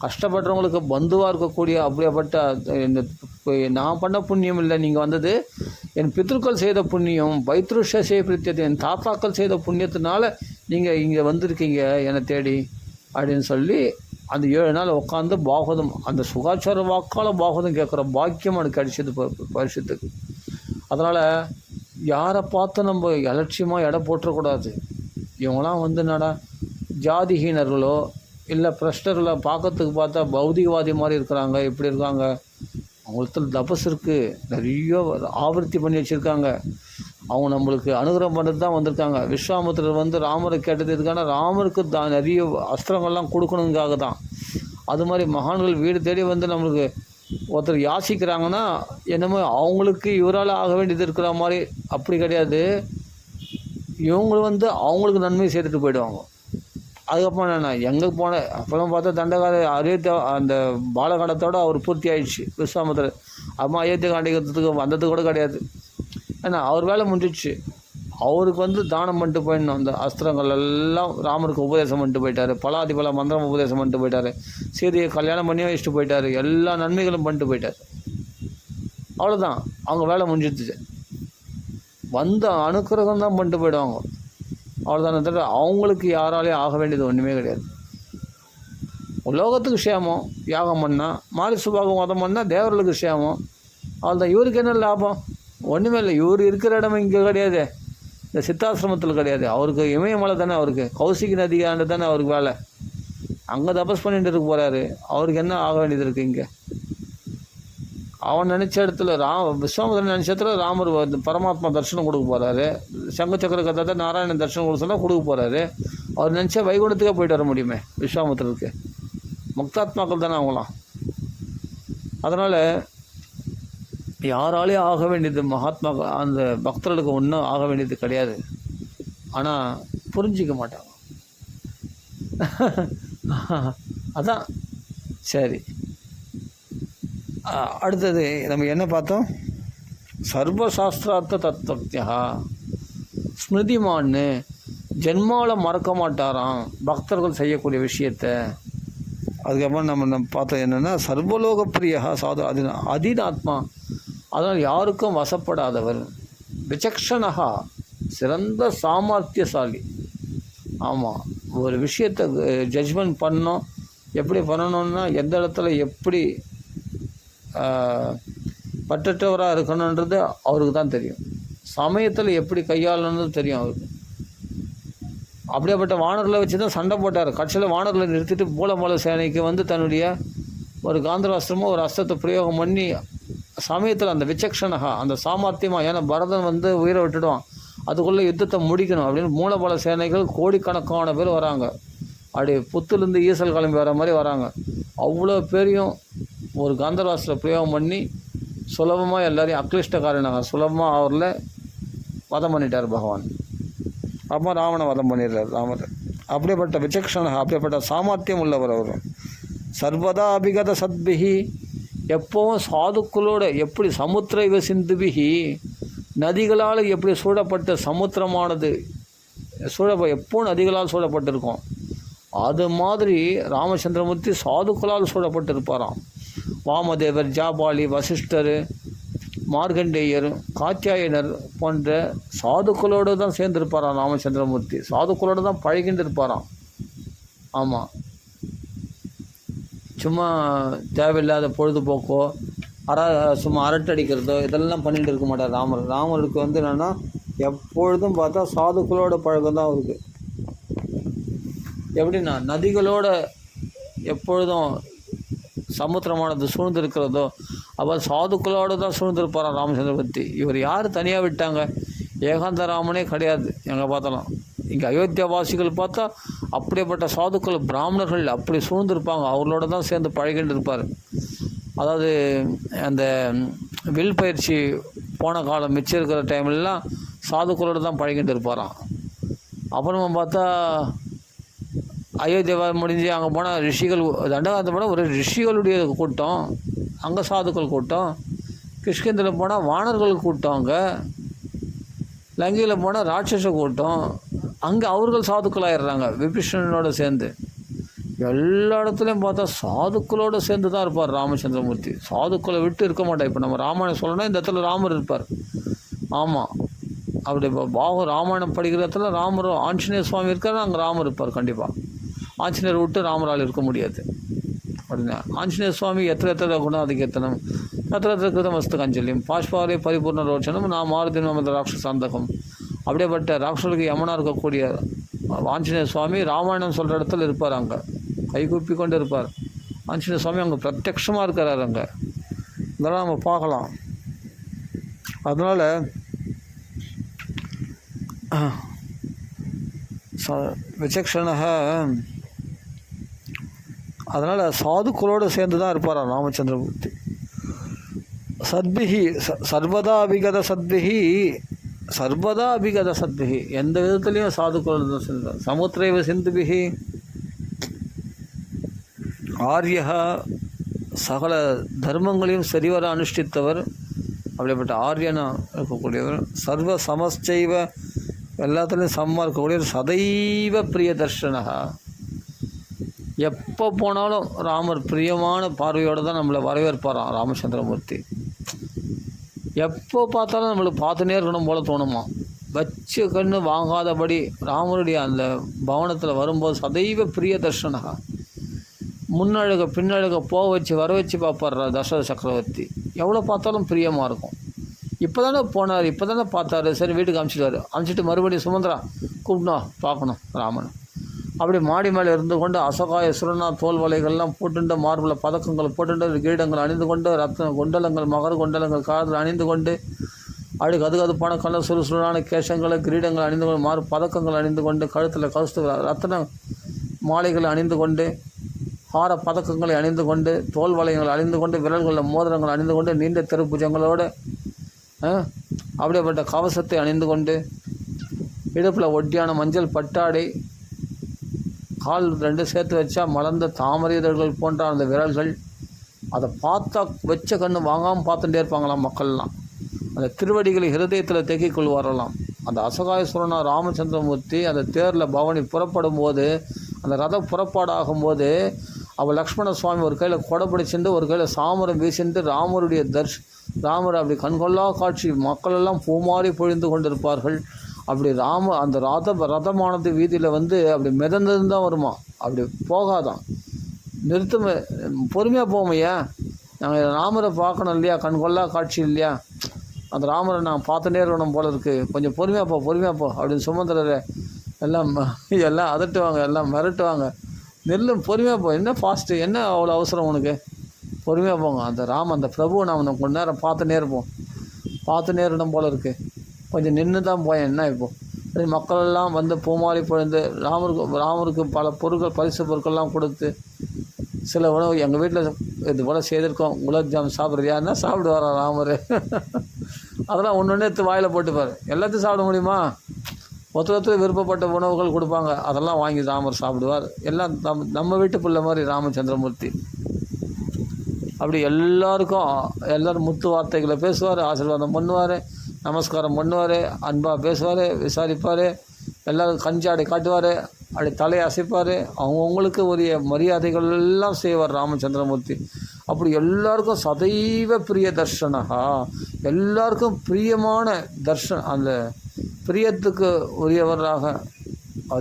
Speaker 1: கஷ்டப்படுறவங்களுக்கு பந்துவாக இருக்கக்கூடிய அப்படியேப்பட்ட இந்த நான் பண்ண புண்ணியம் இல்லை, நீங்கள் வந்தது என் பித்ருக்கள் செய்த புண்ணியம், பைத்ருஷே பிரித்தியது, என் தாத்தாக்கள் செய்த புண்ணியத்தினால நீங்கள் இங்கே வந்திருக்கீங்க என்னை தேடி அப்படின்னு சொல்லி அந்த 7 நாள் உட்காந்து பாகவதம், அந்த சுகாச்சார வாக்கால் பாகவதம் கேட்குற பாக்கியம் எனக்கு கிடைச்சது வருஷத்துக்கு. அதனால் யாரை பார்த்து நம்ம அலட்சியமாக எடை போட்டுறக்கூடாது. இவங்களாம் வந்து என்னடா ஜாதிஹீனர்களோ இல்லை பிரஷ்டர்களோ பார்க்கறதுக்கு பார்த்தா பௌதிகவாதி மாதிரி இருக்கிறாங்க, இப்படி இருக்காங்க. அவங்களுக்கு தபஸ் இருக்குது, நிறைய ஆவர்த்தி பண்ணி வச்சுருக்காங்க. அவங்க நம்மளுக்கு அனுகிரகம் பண்ணுறது தான் வந்திருக்காங்க. விஸ்வாமித்திரர் வந்து ராமரை கேட்டது இதுக்கான ராமருக்கு நிறைய அஸ்திரங்கள்லாம் கொடுக்கணுங்காக தான். அது மாதிரி மகான்கள் வீடு தேடி வந்து நம்மளுக்கு ஒருத்தர் யாசிக்கிறாங்கன்னா என்னமோ அவங்களுக்கு இவரால் ஆக வேண்டியது இருக்கிற மாதிரி அப்படி கிடையாது. இவங்க வந்து அவங்களுக்கு நன்மை செய்துட்டு போயிடுவாங்க. அதுக்கப்புறம் நான் எங்கே போனேன் அப்போலாம் பார்த்தா தண்டகால அயோத்தியா அந்த பாலகாண்டத்தோடு அவர் பூர்த்தி ஆயிடுச்சு விஸ்வாமித்திரர். அம்மா அயோத்தியா காண்டிக்கிறதுக்கு வந்தது கூட கிடையாது. ஏன்னா அவர் வேலை முடிஞ்சிடுச்சு. அவருக்கு வந்து தானம் பண்ணிட்டு போயிடணும். அந்த அஸ்திரங்கள் எல்லாம் ராமருக்கு உபதேசம் பண்ணிட்டு போயிட்டார், பல மந்திரம் உபதேசம் பண்ணிட்டு போயிட்டார், சீதையை கல்யாணம் பண்ணி வச்சுட்டு போயிட்டார், எல்லா நன்மைகளும் பண்ணிட்டு போயிட்டார். அவ்வளோதான், அவங்க வேலை முடிஞ்சிடுச்சு. வந்த அனுக்கிரகம் தான் பண்ணிட்டு போயிடுவாங்க. அவ்வளோதானே தவிர அவங்களுக்கு யாராலையும் ஆக வேண்டியது ஒன்றுமே கிடையாது. உலோகத்துக்கு க்ஷேமம் யாகம் பண்ணால், மாரி சுபாகம் மதம் பண்ணால் தேவர்களுக்கு க்ஷேமம். அவ்வளோதான். இவருக்கு என்ன லாபம்? ஒன்றுமே இல்லை. இவர் இருக்கிற இடம் இங்கே கிடையாது, இந்த சித்தாசிரமத்தில் கிடையாது. அவருக்கு இமயமலை தானே, அவருக்கு கௌசிகி நதியாண்டு தானே அவருக்கு வேலை. அங்கே தபஸ் பண்ணிட்டு இருக்க போகிறாரு. அவருக்கு என்ன ஆக வேண்டியது இருக்குது இங்கே? அவன் நினச்ச இடத்துல விஸ்வாமித்திரன் நினச்ச இடத்துல ராமர் பரமாத்மா தரிசனம் கொடுக்க போகிறாரு. சங்கச்சக்கர கதை நாராயணன் தரிசனம் கொடுக்க சொன்னால் கொடுக்க போகிறாரு. அவர் நினச்சா வைகுண்டத்துக்கே போயிட்டு வர முடியுமே விஸ்வாமித்திரருக்கு. முக்தாத்மாக்கள் தானே அவங்களாம். அதனால் யாராலையும் ஆக வேண்டியது மகாத்மா அந்த பக்தர்களுக்கு ஒன்றும் ஆக வேண்டியது கிடையாது. ஆனால் புரிஞ்சிக்க மாட்டாங்க. அதான் சரி. அடுத்தது நம்ம என்ன பார்த்தோம்? சர்வசாஸ்திரார்த்த தத்துவத்தியா ஸ்மிருதிமான்னு ஜென்மாவில் மறக்க மாட்டாராம் பக்தர்கள் செய்யக்கூடிய விஷயத்தை. அதுக்கப்புறம் நம்ம பார்த்தோம் என்னென்னா சர்வலோக பிரியா சாது அதீனாத்மா, அதனால் யாருக்கும் வசப்படாதவர், விசக்ஷணகா சிறந்த சாமர்த்தியசாலி. ஆமாம், ஒரு விஷயத்தை ஜட்ஜ்மெண்ட் பண்ணோம், எப்படி பண்ணணுன்னா எந்த இடத்துல எப்படி பற்றற்றவராக இருக்கணுன்றது அவருக்கு தான் தெரியும். சமயத்தில் எப்படி கையாளணுன்றது தெரியும் அவருக்கு. அப்படியேப்பட்ட வானர்களை வச்சு தான் சண்டை போட்டார். கட்சியில் வானர்களை நிறுத்திட்டு மூலமலை சேனைக்கு வந்து தன்னுடைய ஒரு காந்தராஸ்திரமோ ஒரு அஸ்திரத்தை பிரயோகம் பண்ணி சமயத்தில் அந்த விசக்ஷணகா அந்த சாமர்த்தியமாக, ஏன்னா பரதன் வந்து உயிரை விட்டுடுவான், அதுக்குள்ளே யுத்தத்தை முடிக்கணும் அப்படின்னு மூலபல சேனைகள் கோடிக்கணக்கான பேர் வராங்க. அப்படி புத்துலேருந்து ஈசல் கிளம்பி வர மாதிரி வராங்க. அவ்வளோ பேரையும் ஒரு காந்தராஸ்திர பிரயோகம் பண்ணி சுலபமாக எல்லாரையும் அக்லிஷ்டக்காரனாக சுலபமாக அவரில் வதம் பண்ணிட்டார் பகவான். அப்போ ராவணை வதம் பண்ணிடுறார் ராமர். அப்படிப்பட்ட விசக்ஷணா, அப்படிப்பட்ட சாமர்த்தியம் உள்ளவர் அவர். சர்வதா அபிகத சத்பிகி, எப்போவும் சாதுக்களோட எப்படி சமுத்திர இவ சிந்துபிகி, நதிகளால் எப்படி சூழப்பட்ட சமுத்திரமானது எப்போவும் நதிகளால் சூழப்பட்டிருக்கோம், அது மாதிரி ராமச்சந்திரமூர்த்தி சாதுக்களால் சூழப்பட்டிருப்பாராம். வாமதேவர், ஜாபாலி, வசிஷ்டர், மார்கண்டேயர், காத்தியாயனர் போன்ற சாதுக்களோடு தான் சேர்ந்திருப்பாராம் ராமச்சந்திரமூர்த்தி. சாதுக்களோடு தான் பழகிட்டு இருப்பாராம். ஆமாம், சும்மா தேவையில்லாத பொழுதுபோக்கோ சும்மா அரட்டடிக்கிறதோ இதெல்லாம் பண்ணிட்டு இருக்க மாட்டார் ராமர். ராமருக்கு வந்து என்னென்னா எப்பொழுதும் பார்த்தா சாதுக்களோட பழக்கம் தான் அவருக்கு. எப்படின்னா நதிகளோட எப்பொழுதும் சமுத்திரமானது சூழ்ந்திருக்கிறதோ அவர் சாதுக்களோடு தான் சூழ்ந்திருப்பாராம் ராமச்சந்திரமூர்த்தி. இவர் யார் தனியாக விட்டாங்க? ஏகாந்த ராமனே கிடையாது. எங்கே பார்த்தாலும் இங்கே அயோத்தியாவாசிகள் பார்த்தா அப்படிப்பட்ட சாதுக்கள் பிராமணர்கள் அப்படி சூழ்ந்திருப்பாங்க. அவர்களோட தான் சேர்ந்து பழகிட்டு இருப்பார். அதாவது அந்த வில் பயிற்சி போன காலம் மிச்சம் இருக்கிற டைம்லாம் சாதுக்களோடு தான் பழகிட்டு இருப்பாராம். அப்புறமா பார்த்தா அயோத்தியா முடிஞ்சு அங்கே போனால் ரிஷிகள், தண்டகாரத்தில் போனால் ஒரு ரிஷிகளுடைய கூட்டம், அங்கே சாதுக்கள் கூட்டம். கிஷ்கிந்தில் போனால் வானர்கள் கூட்டம், அங்கே லங்கையில் போனால் ராட்சச கூட்டம், அங்கே அவர்கள் சாதுக்களாகிடுறாங்க விபீஷணனோடு சேர்ந்து. எல்லா இடத்துலையும் பார்த்தா சாதுக்களோடு சேர்ந்து தான் இருப்பார் ராமச்சந்திரமூர்த்தி. சாதுக்களை விட்டு இருக்க மாட்டார். இப்போ நம்ம ராமாயணம் சொல்லணும்னா இந்த இடத்துல ராமர் இருப்பார். ஆமாம், அப்படி இப்போ ராமாயணம் படிக்கிற இடத்துல ராமரும் ஆஞ்சநேய சுவாமி இருக்காரு, அங்கே ராமர் இருப்பார் கண்டிப்பாக. ஆஞ்சநேயர் விட்டு ராமரால் இருக்க முடியாது அப்படின்னா. ஆஞ்சநேய சுவாமி எத்திர குணாதிகீர்த்தனம் எத்திர கிருதமஸ்து கஞ்சலியம் பாஷ்பாரே பரிபூர்ண ரோச்சனம் நான் மாருதின் மமத ராட்சசாந்தகம். அப்படியேப்பட்ட ராட்சர்களுக்கு யமனாக இருக்கக்கூடிய ஆஞ்சநேய சுவாமி ராமாயணம் சொல்கிற இடத்துல இருப்பார். அங்கே கைகூப்பி கொண்டு இருப்பார் ஆஞ்சநேய சுவாமி. அங்கே பிரத்யக்ஷமாக இருக்கிறார். அங்கே இதெல்லாம் நம்ம பார்க்கலாம். அதனால் விசக்ஷணக, அதனால் சாதுக்களோடு சேர்ந்து தான் இருப்பார் ராமச்சந்திரமூர்த்தி. சத்பிகி சர்வதா அபிகத சத்பிகி, சர்வதா அபிகத சத்பிகி, எந்த விதத்துலேயும் சாதுக்களோடு தான் சேர்ந்தார். சமுத்திரைவ சிந்துபிகி ஆரியகா, சகல தர்மங்களையும் சரிவர அனுஷ்டித்தவர். அப்படிப்பட்ட ஆரியனாக இருக்கக்கூடியவர். சர்வ சமஸ்சைவ, எல்லாத்துலேயும் சமமாக இருக்கக்கூடியவர். சதைவ பிரிய தர்ஷனகா, எப்போ போனாலும் ராமர் பிரியமான பார்வையோடு தான் நம்மளை வரவேற்பாராம் ராமச்சந்திரமூர்த்தி. எப்போ பார்த்தாலும் நம்மளுக்கு பார்த்துனே இருக்கணும் போல் தோணுமா. வச்சு கண்ணு வாங்காதபடி ராமருடைய அந்த பவனத்தில் வரும்போது சதைவ பிரிய தர்ஷனகா, முன்னழக பின்னழக வச்சு வர வச்சு பார்ப்பார் தசரத சக்கரவர்த்தி. எவ்வளோ பார்த்தாலும் பிரியமாக இருக்கும். இப்போ தானே போனார், இப்போ தானே பார்த்தாரு, சரி வீட்டுக்கு அனுப்பிச்சிடுவார். அனுப்பிச்சிட்டு மறுபடியும் சுமந்திரா கூப்பிடணும் பார்க்கணும் ராமன். அப்படி மாடி மேலே இருந்து கொண்டு அசகாய சுரணா தோல் வலைகள்லாம் போட்டுண்டு, மார்பில் பதக்கங்கள் போட்டுண்டு, கிரீடங்கள் அணிந்து கொண்டு, ரத்ன குண்டலங்கள் மகர குண்டலங்கள் காலத்தில் அணிந்து கொண்டு, அப்படி கதுகதுப்பான கல்ல சுறுசுறான கேசங்களை கிரீடங்கள் அணிந்து கொண்டு, பதக்கங்கள் அணிந்து கொண்டு, கழுத்தில் கவுஸ்து ரத்ன மாலைகளை அணிந்து கொண்டு, ஹார பதக்கங்களை அணிந்து கொண்டு, தோல் வளையங்கள் அணிந்து கொண்டு, விரல்களில் மோதிரங்கள் அணிந்து கொண்டு, நீண்ட தெருப்புஜங்களோடு அப்படியேப்பட்ட கவசத்தை அணிந்து கொண்டு, இடுப்பில் ஒட்டியான மஞ்சள் பட்டாடை, கால் ரெண்டு சேர்த்து வச்சா மலர்ந்த தாமரை இதழ்கள் போன்ற அந்த விரல்கள், அதை பார்த்தா வச்ச கண்ணு வாங்காமல் பார்த்துட்டே இருப்பாங்களாம் மக்கள்லாம். அந்த திருவடிகளை ஹிருதயத்தில் தேக்கிக் கொள்வாரெல்லாம். அந்த அசகாயசுரனா ராமச்சந்திரமூர்த்தி அந்த தேரில் பவனி புறப்படும் போது, அந்த ரத புறப்பாடு ஆகும்போது, அவள் லக்ஷ்மண சுவாமி ஒரு கையில் கொடை பிடிச்சிட்டு ஒரு கையில் சாமரம் வீசிட்டு ராமருடைய ராமர் அப்படி கண்கொள்ளா காட்சி, மக்களெல்லாம் பூமாறி பொழிந்து கொண்டிருப்பார்கள். அப்படி அந்த ரதமானது வீதியில் அப்படி மிதந்தது தான் வருமா, அப்படி போகாதான், நிறுத்தம், பொறுமையாக போமையா, நாங்கள் ராமரை பார்க்கணும் இல்லையா, கண்கொள்ளா காட்சி இல்லையா, அந்த ராமரை நான் பார்த்துட்டே இருக்கணும் போல இருக்குது, கொஞ்சம் பொறுமையாக போ அப்படின்னு சுமந்திரரை எல்லாம் அதட்டுவாங்க, எல்லாம் மிரட்டுவாங்க. நெல்லும் பொறுமையாக போ, என்ன ஃபாஸ்ட்டு, என்ன அவ்வளோ அவசரம் உனக்கு, பொறுமையாக போங்க. அந்த பிரபுவை நான் கொஞ்ச நேரம் பார்த்துட்டே இருக்கணும் போல இருக்குது, கொஞ்சம் நின்று தான் போயேன் என்ன இப்போது. மக்களெல்லாம் பூமாரி பொழுது ராமருக்கு பல பொருட்கள் பரிசு பொருட்கள்லாம் கொடுத்து, சில உணவு எங்கள் வீட்டில் இது போல் செய்திருக்கோம், குலாப் ஜாம் சாப்பிட்றது யாருன்னா சாப்பிடுவாரா ராமர். அதெல்லாம் ஒன்று எடுத்து வாயில் போட்டுப்பார். எல்லாத்தையும் சாப்பிட முடியுமா, ஒருத்தர் விருப்பப்பட்ட உணவுகள் கொடுப்பாங்க, அதெல்லாம் வாங்கி ராமர் சாப்பிடுவார். எல்லாம் நம்ம வீட்டு பிள்ளை மாதிரி ராமச்சந்திரமூர்த்தி. அப்படி எல்லோரும் முத்து வார்த்தைகளை பேசுவார், ஆசீர்வாதம் பண்ணுவார், நமஸ்காரம் பண்ணுவார், அன்பாக பேசுவார், விசாரிப்பார், எல்லோரும் கஞ்சாடை காட்டுவார், அப்படி தலையை அசைப்பார், அவங்கவுங்களுக்கு உரிய மரியாதைகள் எல்லாம் செய்வார் ராமச்சந்திரமூர்த்தி. அப்படி எல்லாருக்கும் சதைவ பிரிய தர்ஷனகா, எல்லாருக்கும் பிரியமான அந்த பிரியத்துக்கு உரியவராக,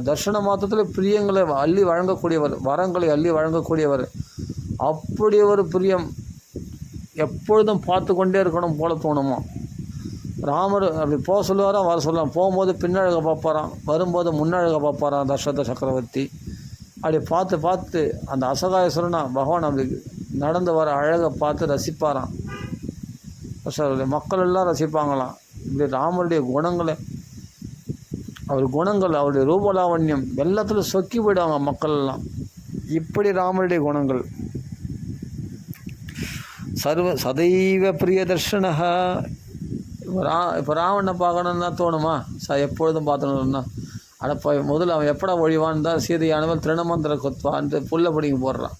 Speaker 1: தர்ஷன மாத்திரத்தில் பிரியங்களை அள்ளி வழங்கக்கூடியவர், வரங்களை அள்ளி வழங்கக்கூடியவர். அப்படி ஒரு பிரியம் எப்பொழுதும் பார்த்து கொண்டே இருக்கணும் போல தோணுமா. ராமர் அப்படி போக சொல்லுவாராம், வர சொல்லுவான். போகும்போது பின்னழக பார்ப்பாராம், வரும்போது முன்னழக பார்ப்பாராம் தசரத சக்கரவர்த்தி. அப்படி பார்த்து அந்த அசகாயசுரனா பகவான் அப்படி நடந்து வர அழகை பார்த்து ரசிப்பாராம். மக்கள் எல்லாம் ரசிப்பாங்களாம். இப்படி ராமருடைய குணங்களை, அவருடைய ரூபலாவண்யம் எல்லாத்துலையும் சொக்கி போயிடுவாங்க மக்கள் எல்லாம். இப்படி ராமருடைய குணங்கள். சதைவ பிரிய தர்ஷனகா. இப்போ ராவணனை பார்க்கணுன்னா தோணுமா, எப்பொழுதும் பார்த்துணுன்னா, அடப்பா முதல்ல அவன் எப்படா ஒழிவான் தான் சீதையானவன் திருணமந்திர கொத்வான்ட்டு புல்ல பிடிங்க போடுறான்.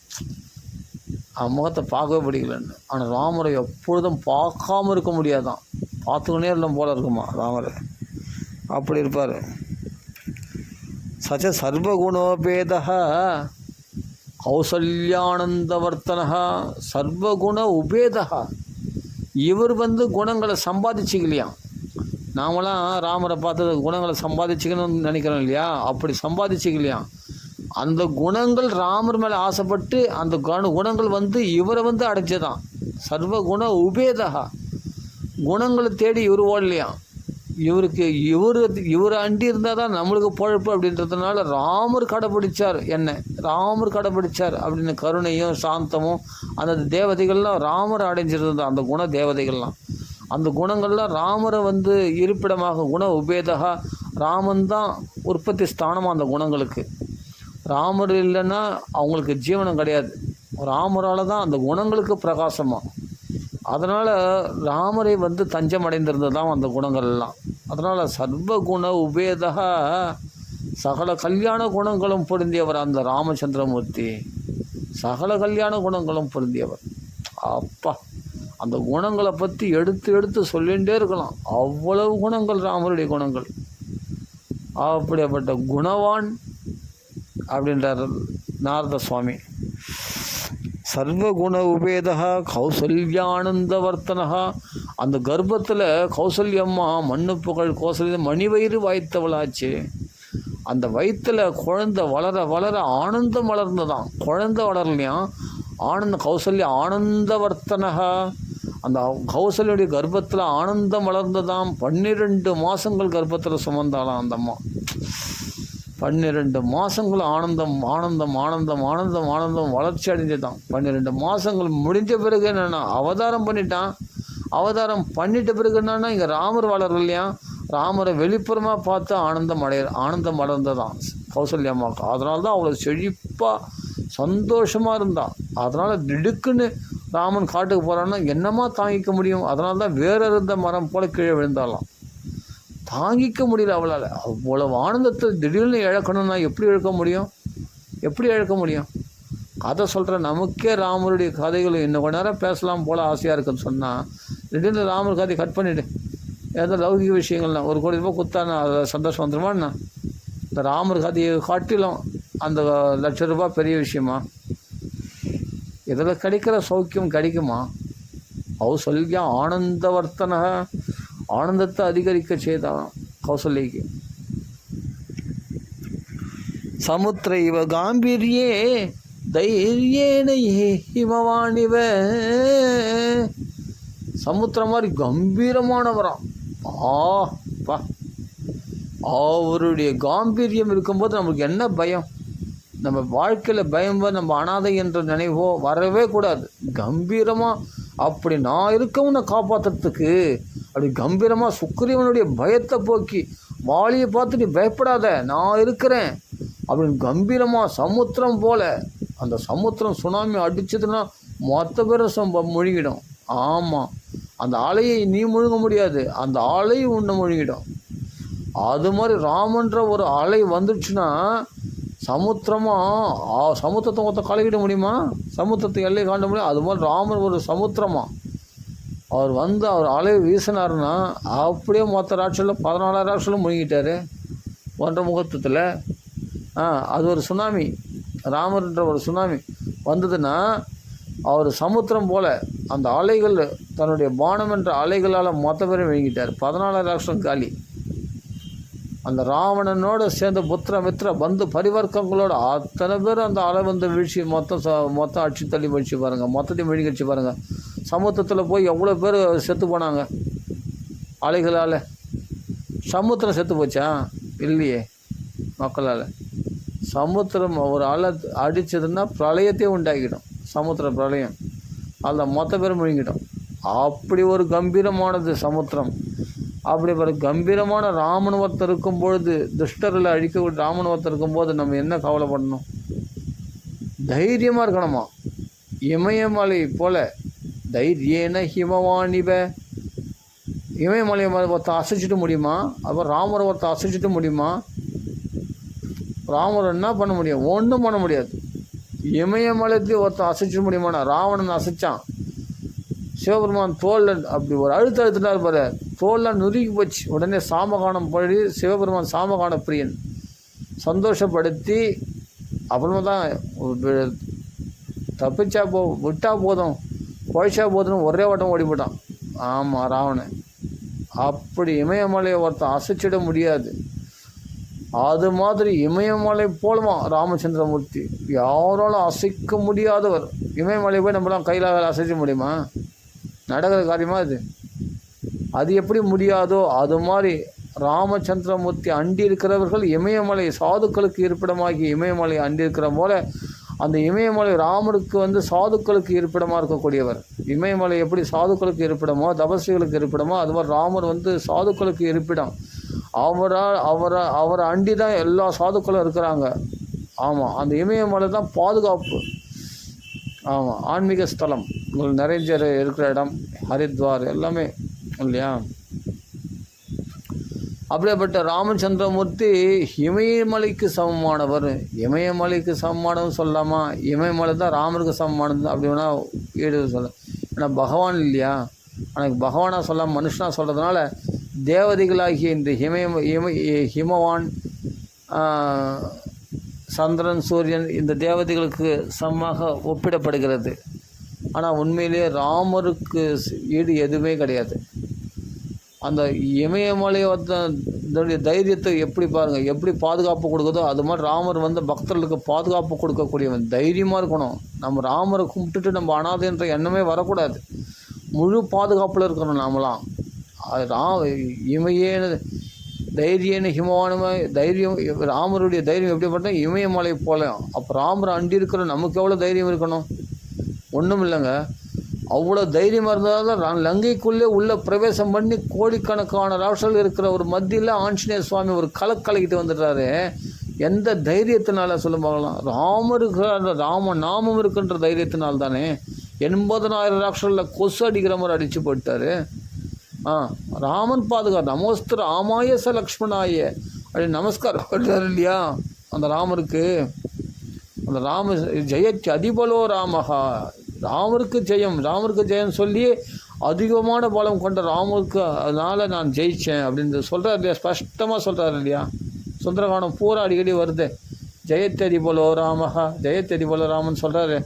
Speaker 1: அவன் முகத்தை பார்க்கவே பிடிக்கலன்னு. ஆனால் ராமரை எப்பொழுதும் பார்க்காம இருக்க முடியாதான், பார்த்துக்கினே இருந்தோம் போல இருக்குமா ராமரை. அப்படி இருப்பார். சர்வகுணோபேதா. கௌசல்யானந்தவர்த்தனஹா சர்வகுண உபேதா. இவர் குணங்களை சம்பாதிச்சிக்கலையாம். நாமெல்லாம் ராமரை பார்த்தது குணங்களை சம்பாதிச்சிக்கணும்னு நினைக்கிறோம் இல்லையா, அப்படி சம்பாதிச்சிக்கலையாம். அந்த குணங்கள் ராமர் மேலே ஆசைப்பட்டு அந்த குணங்கள் இவரை அடைஞ்சதான். சர்வகுண உபேதா. குணங்களை தேடி இவர் ஓடலையாம். இவர் அண்டி இருந்தால் தான் நம்மளுக்கு பொழப்பு அப்படின்றதுனால ராமர் கடைப்பிடிச்சார். ராமர் கடைப்பிடிச்சார் அப்படின்னு கருணையும் சாந்தமும் அந்த தேவதைகள்லாம் ராமரை அடைஞ்சிருந்தது. அந்த குண தேவதைகள்லாம் அந்த குணங்கள்லாம் ராமரை இருப்பிடமாக குண உபேதா. ராமன் தான் உற்பத்தி ஸ்தானமாக அந்த குணங்களுக்கு. ராமர் இல்லைன்னா அவங்களுக்கு ஜீவனம் கிடையாது. ராமரால் தான் அந்த குணங்களுக்கு பிரகாசமாக. அதனால் ராமரை தஞ்சம் அடைந்திருந்தது தான் அந்த குணங்கள் எல்லாம். அதனால் சர்வகுண உபேதா சகல கல்யாண குணங்களும் பொருந்தியவர் அந்த ராமச்சந்திரமூர்த்தி. சகல கல்யாண குணங்களும் பொருந்தியவர். அப்பா, அந்த குணங்களை பற்றி எடுத்து சொல்லிகிட்டே இருக்கலாம். அவ்வளவு குணங்கள் ராமருடைய குணங்கள். அப்படிப்பட்ட குணவான் அப்படின்றார் நாரத சுவாமி. சர்வகுண உபேதா கௌசல்யானந்தவர்த்தனஹா. அந்த கர்ப்பத்தில் கௌசல்யம்மா மண்ணு புகழ் கௌசல்யம் மணிவயிறு வாய்த்தவளாச்சு. அந்த வயிற்றில் குழந்தை வளர வளர ஆனந்தம் வளர்ந்ததான். குழந்தை வளரலையாம், ஆனந்த கௌசல்ய ஆனந்தவர்த்தனஹா. அந்த கௌசல்யுடைய கர்ப்பத்தில் ஆனந்தம் வளர்ந்ததாம். 12 மாதங்கள் கர்ப்பத்தில் சுமந்தாலாம் அந்த அம்மா. 12 மாதங்கள் ஆனந்தம் ஆனந்தம் ஆனந்தம் ஆனந்தம் ஆனந்தம் வளர்ச்சி அடைஞ்சதான். 12 மாதங்கள் முடிஞ்ச பிறகு என்னென்னா அவதாரம் பண்ணிட்டான். அவதாரம் பண்ணிட்ட பிறகு என்னன்னா இங்கே ராமர் வளரலையா, ராமரை வெளிப்புறமாக பார்த்து ஆனந்தம் வளர்ந்ததான் கௌசல்யம்மாவுக்கு. அதனால தான் அவ்வளோ செழிப்பாக சந்தோஷமாக இருந்தான். அதனால் திடுக்குன்னு ராமன் காட்டுக்கு போகிறான்னா என்னமா தாங்கிக்க முடியும். அதனால தான் வேற இருந்த மரம் போல் கீழே விழுந்தாலாம். தாங்கிக்க முடியல அவளால். அவ்வளவு ஆனந்தத்தை திடீர்னு இழக்கணும்னா எப்படி இழக்க முடியும்? கதை சொல்கிற நமக்கே ராமருடைய கதைகள் இன்னும் கொஞ்ச நேரம் பேசலாம் போல் ஆசையாக இருக்குன்னு சொன்னால் திடீர்னு ராமர் கதை கட் பண்ணிவிடு. ஏதோ லௌகிக விஷயங்கள்லாம் 1 கோடி ரூபாய் கொடுத்தானா அதில் சந்தோஷம் வந்துடுமாண்ணா? இந்த ராமர் கதையை காட்டிலும் அந்த ₹1,00,000 பெரிய விஷயமா? இதில் கிடைக்கிற சௌக்கியம் கிடைக்குமா? கௌசல்யா ஆனந்தவர்த்தன ஆனந்தத்தை அதிகரிக்க செய்தான் கௌசல்யக்கு. சமுத்திர இவ காம்பீரியே தைரியேன ஹிமவாணிவ. சமுத்திரம் மாதிரி கம்பீரமானவராம். பா, அவருடைய காம்பீரியம் இருக்கும்போது நம்மளுக்கு என்ன பயம்? நம்ம வாழ்க்கையில் பயம், நம்ம அனாதை என்ற நினைவோ வரவே கூடாது. கம்பீரமாக அப்படி நான் இருக்கவனை காப்பாற்றுறதுக்கு அப்படி கம்பீரமாக சுக்கிரீவனுடைய பயத்தை போக்கி வாலியை பார்த்து நீ பயப்படாத நான் இருக்கிறேன் அப்படின்னு கம்பீரமாக சமுத்திரம் போல். அந்த சமுத்திரம் சுனாமி அடிச்சதுன்னா மொத்த பேரும் முழுகிடும். ஆமாம், அந்த அலையை நீ முழுங்க முடியாது, அந்த அலை உன்னை முழுகிடும். அது மாதிரி ராமன்ற ஒரு அலை வந்துடுச்சுன்னா சமுத்திரத்தை மொத்த கலக்கிட முடியுமா? சமுத்திரத்தை எல்லை காண்ட முடியும். அது மாதிரி ராமர் ஒரு சமுத்திரமா. அவர் அவர் அலையை வீசினாருன்னா அப்படியே மொத்த ராட்சலில் 14,000 ராட்சலும் முழுங்கிட்டார் 1.5 முகூர்த்தத்தில். அது ஒரு சுனாமி. ராமர்ன்ற ஒரு சுனாமி வந்ததுன்னா அவர் சமுத்திரம் போல் அந்த அலைகள் தன்னுடைய பானம் என்ற அலைகளால் மொத்த பேரும் விழுங்கிட்டார். 14,000 ராட்சம் காலி. அந்த ராவணனோடு சேர்ந்த புத்திர மித்திர பந்து பரிவர்க்கங்களோட அத்தனை பேர் அந்த அலை வீழ்ச்சி மொத்தம் அடிச்சு தள்ளி வீழ்ச்சி பாருங்கள், மொத்தத்தையும் விழுங்கிடுச்சு பாருங்கள். சமுத்திரத்தில் போய் எவ்வளோ பேர் செத்து போனாங்க அலைகளால். சமுத்திரம் செத்து போச்சா? இல்லையே மக்களால். சமுத்திரம் ஒரு அலை அடித்ததுன்னா பிரளயத்தையும் உண்டாக்கிடும். சமுத்திர பிரளயம் அதில் மொத்த பேர் முழுங்கிடும். அப்படி ஒரு கம்பீரமானது சமுத்திரம். அப்படி ஒரு கம்பீரமான ராமன் ஒருத்தர் இருக்கும் பொழுது, துஷ்டரில் அழிக்கக்கூடிய ராமன் ஒருத்தர் இருக்கும்போது நம்ம என்ன கவலைப்படணும்? தைரியமாக இருக்கணுமா? இமயமலை போல தைரியேன ஹிமவாணிவ. இமயமலையை ஒருத்தர் அசைச்சிட்டு முடியுமா? அப்போ ராமரை ஒருத்தர் அசைச்சிட்டு முடியுமா? ராமர் என்ன பண்ண முடியும்? ஒன்றும் பண்ண முடியாது. இமயமலைக்கு ஒருத்தர் அசைச்சிட முடியுமாண்ணா? ராவணன் அசைச்சான். சிவபெருமான் தோலில் அப்படி ஒரு அழுத்தினார் பாரு, தோல்லாம் நுறுக்கி போச்சு. உடனே சாமகானம் பழி சிவபெருமான் சாமகான பிரியன் சந்தோஷப்படுத்தி அப்புறமா தான் தப்பிச்சா விட்டா போதும், பொழைச்சா போதும்னு ஒரே வட்டம் ஓடிவிட்டான். ஆமாம், ராவணன். அப்படி இமயமலையை ஒருத்தன் அசைச்சிட முடியாது. அது மாதிரி இமயமலை போலமா ராமச்சந்திரமூர்த்தி, யாராலும் அசைக்க முடியாதவர். இமயமலை போய் நம்மளாம் கையில் அசைக்க முடியுமா? நடக்கிற காரியமா இது? அது எப்படி முடியாதோ அது மாதிரி ராமச்சந்திரமூர்த்தி அண்டி இருக்கிறவர்கள் இமயமலை சாதுக்களுக்கு இருப்பிடமாகி இமயமலை அண்டி இருக்கிற போல அந்த இமயமலை ராமருக்கு சாதுக்களுக்கு இருப்பிடமாக இருக்கக்கூடியவர். இமயமலை எப்படி சாதுக்களுக்கு இருப்பிடமோ தபஸ்விகளுக்கு இருப்பிடமோ அது மாதிரி ராமர் சாதுக்களுக்கு இருப்பிடம். அவரை அண்டி தான் எல்லா சாதுக்களும் இருக்கிறாங்க. ஆமாம், அந்த இமயமலை தான் பாதுகாப்பு. ஆமாம், ஆன்மீக ஸ்தலம், உங்களுக்கு நிறைய இருக்கிற இடம், ஹரித்வார் எல்லாமே இல்லையா? அப்படியேப்பட்ட ராமச்சந்திரமூர்த்தி இமயமலைக்கு சமமானவர். இமயமலைக்கு சமமானவன் சொல்லாமா? இமயமலை தான் ராமருக்கு சமமானது அப்படி வேணால் ஈடு சொல்ல. ஏன்னா பகவான் இல்லையா? எனக்கு பகவானாக சொல்ல மனுஷனாக சொல்கிறதுனால தேவதைகளாகிய இந்த ஹிமவான், சந்திரன், சூரியன் இந்த தேவதைகளுக்கு சமமாக ஒப்பிடப்படுகிறது. ஆனால் உண்மையிலேயே ராமருக்கு ஈடு எதுவுமே கிடையாது. அந்த இமயமலையோடைய தைரியத்தை எப்படி பாருங்கள், எப்படி பாதுகாப்பு கொடுக்குதோ அது மாதிரி ராமர் பக்தர்களுக்கு பாதுகாப்பு கொடுக்கக்கூடியவன். தைரியமாக இருக்கணும். நம்ம ராமரை கும்பிட்டுட்டு நம்ம அனாதைன்ற எண்ணமே வரக்கூடாது. முழு பாதுகாப்பில் இருக்கணும் நாமலாம். இமையேன தைரியன்னு ஹிமவானுமே தைரியம். ராமருடைய தைரியம் எப்படி பார்த்தா இமயமலை போல. அப்போ ராமரை அண்டி இருக்கிற நமக்கு எவ்வளோ தைரியம் இருக்கணும்? ஒன்றும் இல்லைங்க. அவ்வளோ தைரியமாக இருந்தால் தான் லங்கைக்குள்ளே உள்ளே பிரவேசம் பண்ணி கோடிக்கணக்கான ராஷ்டிரங்கள் இருக்கிற ஒரு மத்தியில் ஆஞ்சநேய சுவாமி ஒரு கலக்கிட்டு வந்துடுறாரு. எந்த தைரியத்தினால சொல்ல பார்க்கலாம்? ராமருக்கு ராம நாமம் இருக்குன்ற தைரியத்தினால் தானே 80,000 ராஷ்டிரங்களில் கொசு அடிக்கிற மாதிரி அடித்து போயிட்டார். ராமன் பாதுகாப்பு. நமஸ்து ராமாய ச லக்ஷ்மணாய அப்படி நமஸ்காரம் பண்ணுறாரு இல்லையா அந்த ராமருக்கு? அந்த ராம ஜெயத்தி அதிபலோ ராமஹா, ராமருக்கு ஜெயம் சொல்லி அதிகமான பலம் கொண்ட ராமருக்கு அதனால் நான் ஜெயித்தேன் அப்படின்னு சொல்கிறார் இல்லையா? ஸ்பஷ்டமாக சொல்கிறாரு இல்லையா? சுந்தரகாண்டம் பூரா அடிக்கடி வருது. ஜெயத்ததி போலோ ராமஹா, ஜெயத்ததி போலோ ராமன் சொல்கிறாரு.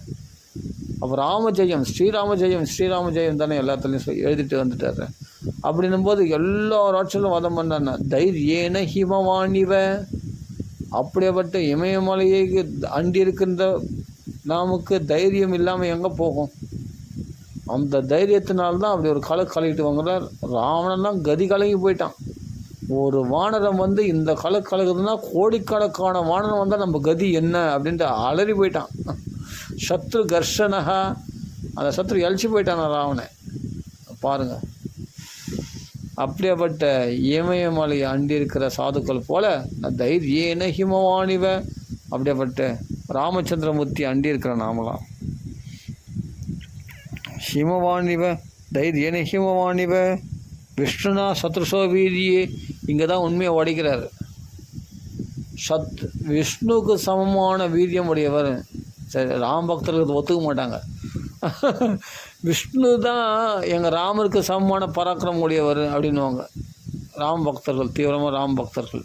Speaker 1: அப்போ ராம ஸ்ரீராம ஜெயம் தானே எல்லாத்துலேயும் எழுதிட்டு வந்துட்டார். அப்படின்னும் போது எல்லா ராட்சலும் வதம் பண்ணான தைரியேன ஹிமவாணிவ. அப்படியேப்பட்ட இமயமலையை அண்டி இருக்கின்ற நமக்கு தைரியம் இல்லாமல் எங்கே போகும்? அந்த தைரியத்தினால்தான் அப்படி ஒரு கலக்கிட்டு வாங்குறார். ராவணன்லாம் கதி கலங்கி போயிட்டான். ஒரு வானரம் இந்த கலக்குதுன்னா கோடிக்கணக்கான வானரம் வந்தால் நம்ம கதி என்ன அப்படின்ட்டு அலறி போயிட்டான். சத்ரு கர்ஷனகா, அந்த சத்ரு எழுச்சி போயிட்டான் ராவணன். பாருங்கள், அப்படியேப்பட்ட இமயமலையை அண்டி இருக்கிற சாதுக்கள் போல தைரியேன ஹிமவாணிவ. அப்படியேப்பட்ட ராமச்சந்திரமூர்த்தி அண்டி இருக்கிற நாமலாம். ஹிமவாணிவ தைரியேன ஹிமவாணிவ விஷ்ணுனா சத்ருசோ வீரியே. இங்கே தான் உண்மையை உடைக்கிறார். விஷ்ணுவுக்கு சமமான வீரியம் உடையவர். சரி, ராம பக்தர்களுக்கு ஒத்துக்க மாட்டாங்க. விஷ்ணு தான் எங்கள் ராமருக்கு சமமான பராக்கிரமம் உடையவர் அப்படின்வாங்க ராம பக்தர்கள், தீவிரமாக ராம பக்தர்கள்.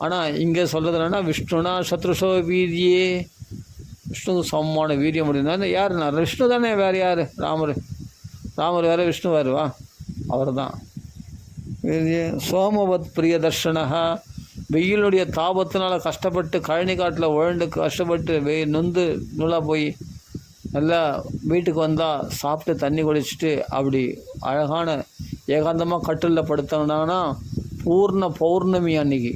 Speaker 1: ஆனால் இங்கே சொல்கிறது என்னன்னா விஷ்ணுனா சத்ருசோ வீரியே, விஷ்ணுக்கு சமமான வீரியம் அப்படின்னா யாருன்னா விஷ்ணு தானே, வேறு யார்? ராமர் வேறு, விஷ்ணு வேறுவா? அவர் தான். சோமவத் பிரிய தர்ஷனகா, வெயிலுடைய தாபத்தினால் கஷ்டப்பட்டு கழனி காட்டில் உழண்டு கஷ்டப்பட்டு நொந்து நூலாக போய் நல்லா வீட்டுக்கு வந்தால் சாப்பிட்டு தண்ணி குடிச்சிட்டு அப்படி அழகான ஏகாந்தமாக கட்டிலில் படுத்தாங்கன்னா பூர்ண பௌர்ணமி அன்னைக்கு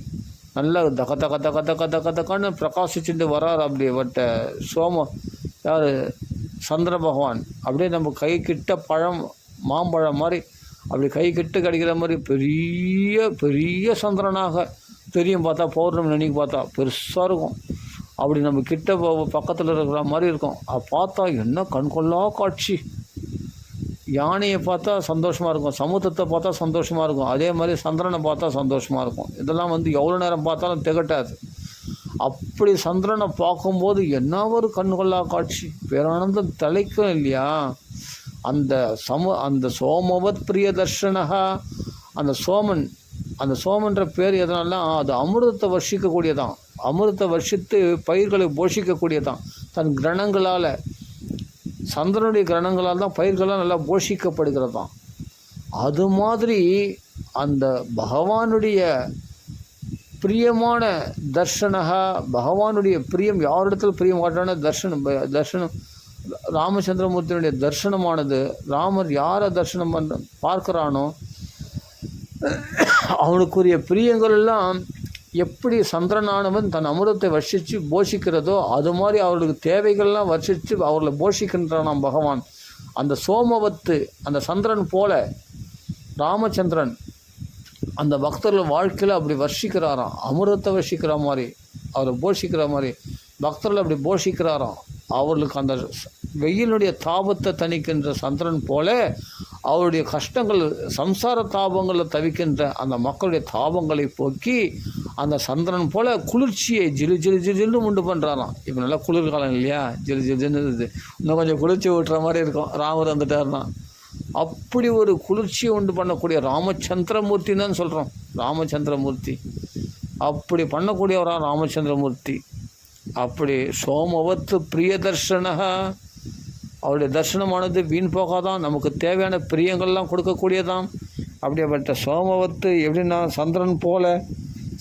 Speaker 1: நல்லா தக்கன்னு பிரகாசிச்சுட்டு வரார். அப்படி பட்ட யார்? சந்திர பகவான். அப்படியே நம்ம கை கிட்ட மாம்பழம் மாதிரி அப்படி கை கிட்ட கிடைக்கிற மாதிரி பெரிய பெரிய சந்திரனாக தெரியும். பார்த்தா பௌர்ணமி அன்னைக்கு பார்த்தா பெருசாக இருக்கும். அப்படி நம்ம கிட்ட பக்கத்தில் இருக்கிற மாதிரி இருக்கும். அதை பார்த்தா என்ன கண்கொள்ளா காட்சி. யானையை பார்த்தா சந்தோஷமாக இருக்கும், சமுத்திரத்தை பார்த்தா சந்தோஷமாக இருக்கும், அதே மாதிரி சந்திரனை பார்த்தா சந்தோஷமாக இருக்கும். இதெல்லாம் எவ்வளோ நேரம் பார்த்தாலும் திகட்டாது. அப்படி சந்திரனை பார்க்கும்போது என்ன ஒரு கண்கொள்ளா காட்சி, பேரானந்தம் தலைக்கும் இல்லையா? அந்த சோமவத் பிரிய தர்ஷனகா, அந்த சோமன்ற பேர் எதனால? அது அமிர்தத்தை வர்ஷிக்கக்கூடியதான். அமிர்தத்தை வர்ஷித்து பயிர்களை போஷிக்கக்கூடியதான். தன் கிரணங்களால் சந்திரனுடைய கிரணங்களால் தான் பயிர்கள்லாம் நல்லா போஷிக்கப்படுகிறதாம். அது மாதிரி அந்த பகவானுடைய பிரியமான தர்ஷனகா, பகவானுடைய பிரியம் யாரிடத்தில் பிரியம் காட்டான தர்ஷனம் ராமச்சந்திரமூர்த்தியினுடைய தர்சனமானது, ராமர் யாரை தர்சனம் பார்க்குறானோ அவனுக்குரிய பிரியங்கள் எல்லாம் எப்படி சந்திரனானவன் தன் அமிர்தத்தை வர்ஷித்து போஷிக்கிறதோ அது மாதிரி அவர்களுக்கு தேவைகள்லாம் வர்ஷித்து அவர்களை போஷிக்கின்றானாம் பகவான். அந்த சோமவத்து அந்த சந்திரன் போல ராமச்சந்திரன் அந்த பக்தர்கள் வாழ்க்கையில் அப்படி வர்ஷிக்கிறாராம். அமிர்தத்தை வர்ஷிக்கிற மாதிரி, அவரை போஷிக்கிற மாதிரி பக்தர்கள் அப்படி போஷிக்கிறாராம். அவர்களுக்கு அந்த வெயிலுடைய தாபத்தை தணிக்கின்ற சந்திரன் போல அவருடைய கஷ்டங்கள் சம்சார தாபங்களில் தவிக்கின்ற அந்த மக்களுடைய தாபங்களை போக்கி அந்த சந்திரன் போல குளிர்ச்சியை ஜிலு ஜிலு ஜில்லுன்னு உண்டு பண்ணுறாராம். இப்போ நல்லா குளிர்காலம் இல்லையா, ஜிலு ஜில்லுன்னு இருக்குது, இன்னும் கொஞ்சம் குளிர்ச்சி விட்டுற மாதிரி இருக்கும் ராமர் வந்துட்டார்னா. அப்படி ஒரு குளிர்ச்சியை உண்டு பண்ணக்கூடிய ராமச்சந்திரமூர்த்தின்னு தான் சொல்கிறோம். ராமச்சந்திரமூர்த்தி அப்படி பண்ணக்கூடியவராக ராமச்சந்திரமூர்த்தி. அப்படி சோமவத்து பிரிய தர்ஷனக, அவருடைய தர்சனமானது வீண் போகாதான், நமக்கு தேவையான பிரியங்கள்லாம் கொடுக்கக்கூடியதான். அப்படிப்பட்ட சோமவத்து எப்படின்னா சந்திரன் போல,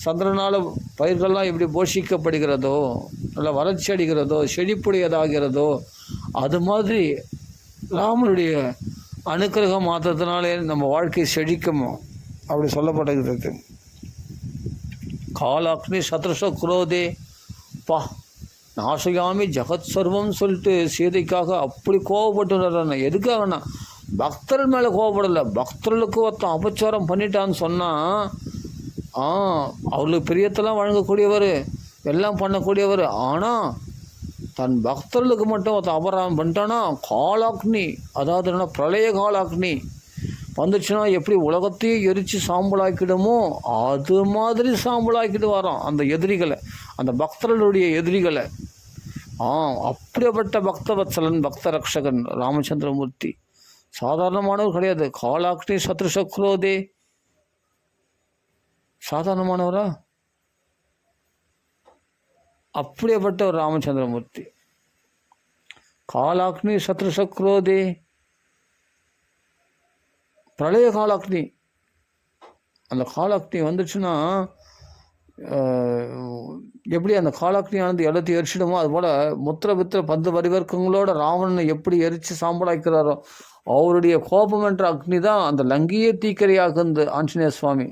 Speaker 1: சந்திரனால் பயிர்கள்லாம் எப்படி போஷிக்கப்படுகிறதோ, நல்லா வறட்சி அடைகிறதோ, செழிப்புடையதாகிறதோ, அது மாதிரி ராமனுடைய அனுக்கிரகம் மாற்றத்தினாலே நம்ம வாழ்க்கை செழிக்குமோ அப்படி சொல்லப்படுகிறது. காலாக்னி சத்ருஷ குரோதே பா நாசயாமி ஜகத் சர்வம் சொல்லிட்டு சீதைக்காக அப்படி கோவப்பட்டு எதுக்காகண்ணா பக்தர்கள் மேலே கோவப்படலை, பக்தர்களுக்கு ஒருத்தன் அபச்சாரம் பண்ணிட்டான்னு சொன்னால் அவர்களுக்கு பிரியத்தெல்லாம் வழங்கக்கூடியவர், எல்லாம் பண்ணக்கூடியவர். ஆனால் தன் பக்தர்களுக்கு மட்டும் ஒருத்தன் அபராதம் பண்ணிட்டானா காலாக்னி, அதாவது என்ன பிரளய காலாக்னி வந்துச்சுன்னா எப்படி உலகத்தையே எரித்து சாம்பலாக்கிடுமோ அது மாதிரி சாம்பலாக்கிட்டு வரோம் அந்த எதிரிகளை, அந்த பக்தர்களுடைய எதிரிகளை. அப்படிப்பட்ட பக்தவத்சலன் பக்த ரக்ஷகன் ராமச்சந்திரமூர்த்தி சாதாரணமானவர் கிடையாது. காலாக்னி சத்ருசக்ரோதே சாதாரணமானவரா? அப்படியேப்பட்ட ஒரு ராமச்சந்திரமூர்த்தி. காலாக்னி சத்ருசக்ரோதே பிரளய காலாக்னி. அந்த காலாக்னி வந்துச்சுன்னா எப்படி அந்த காலாக்னியானது எல்லாத்தையும் எரிச்சிடுமோ அதுபோல் முத்திர வித்திர 10 பரிவர்க்கங்களோட ராவணனை எப்படி எரித்து சாம்பலாக்கிறாரோ அவருடைய கோபம் என்ற அக்னி தான் அந்த லங்கியே தீக்கரையாகுது ஆஞ்சநேய சுவாமி.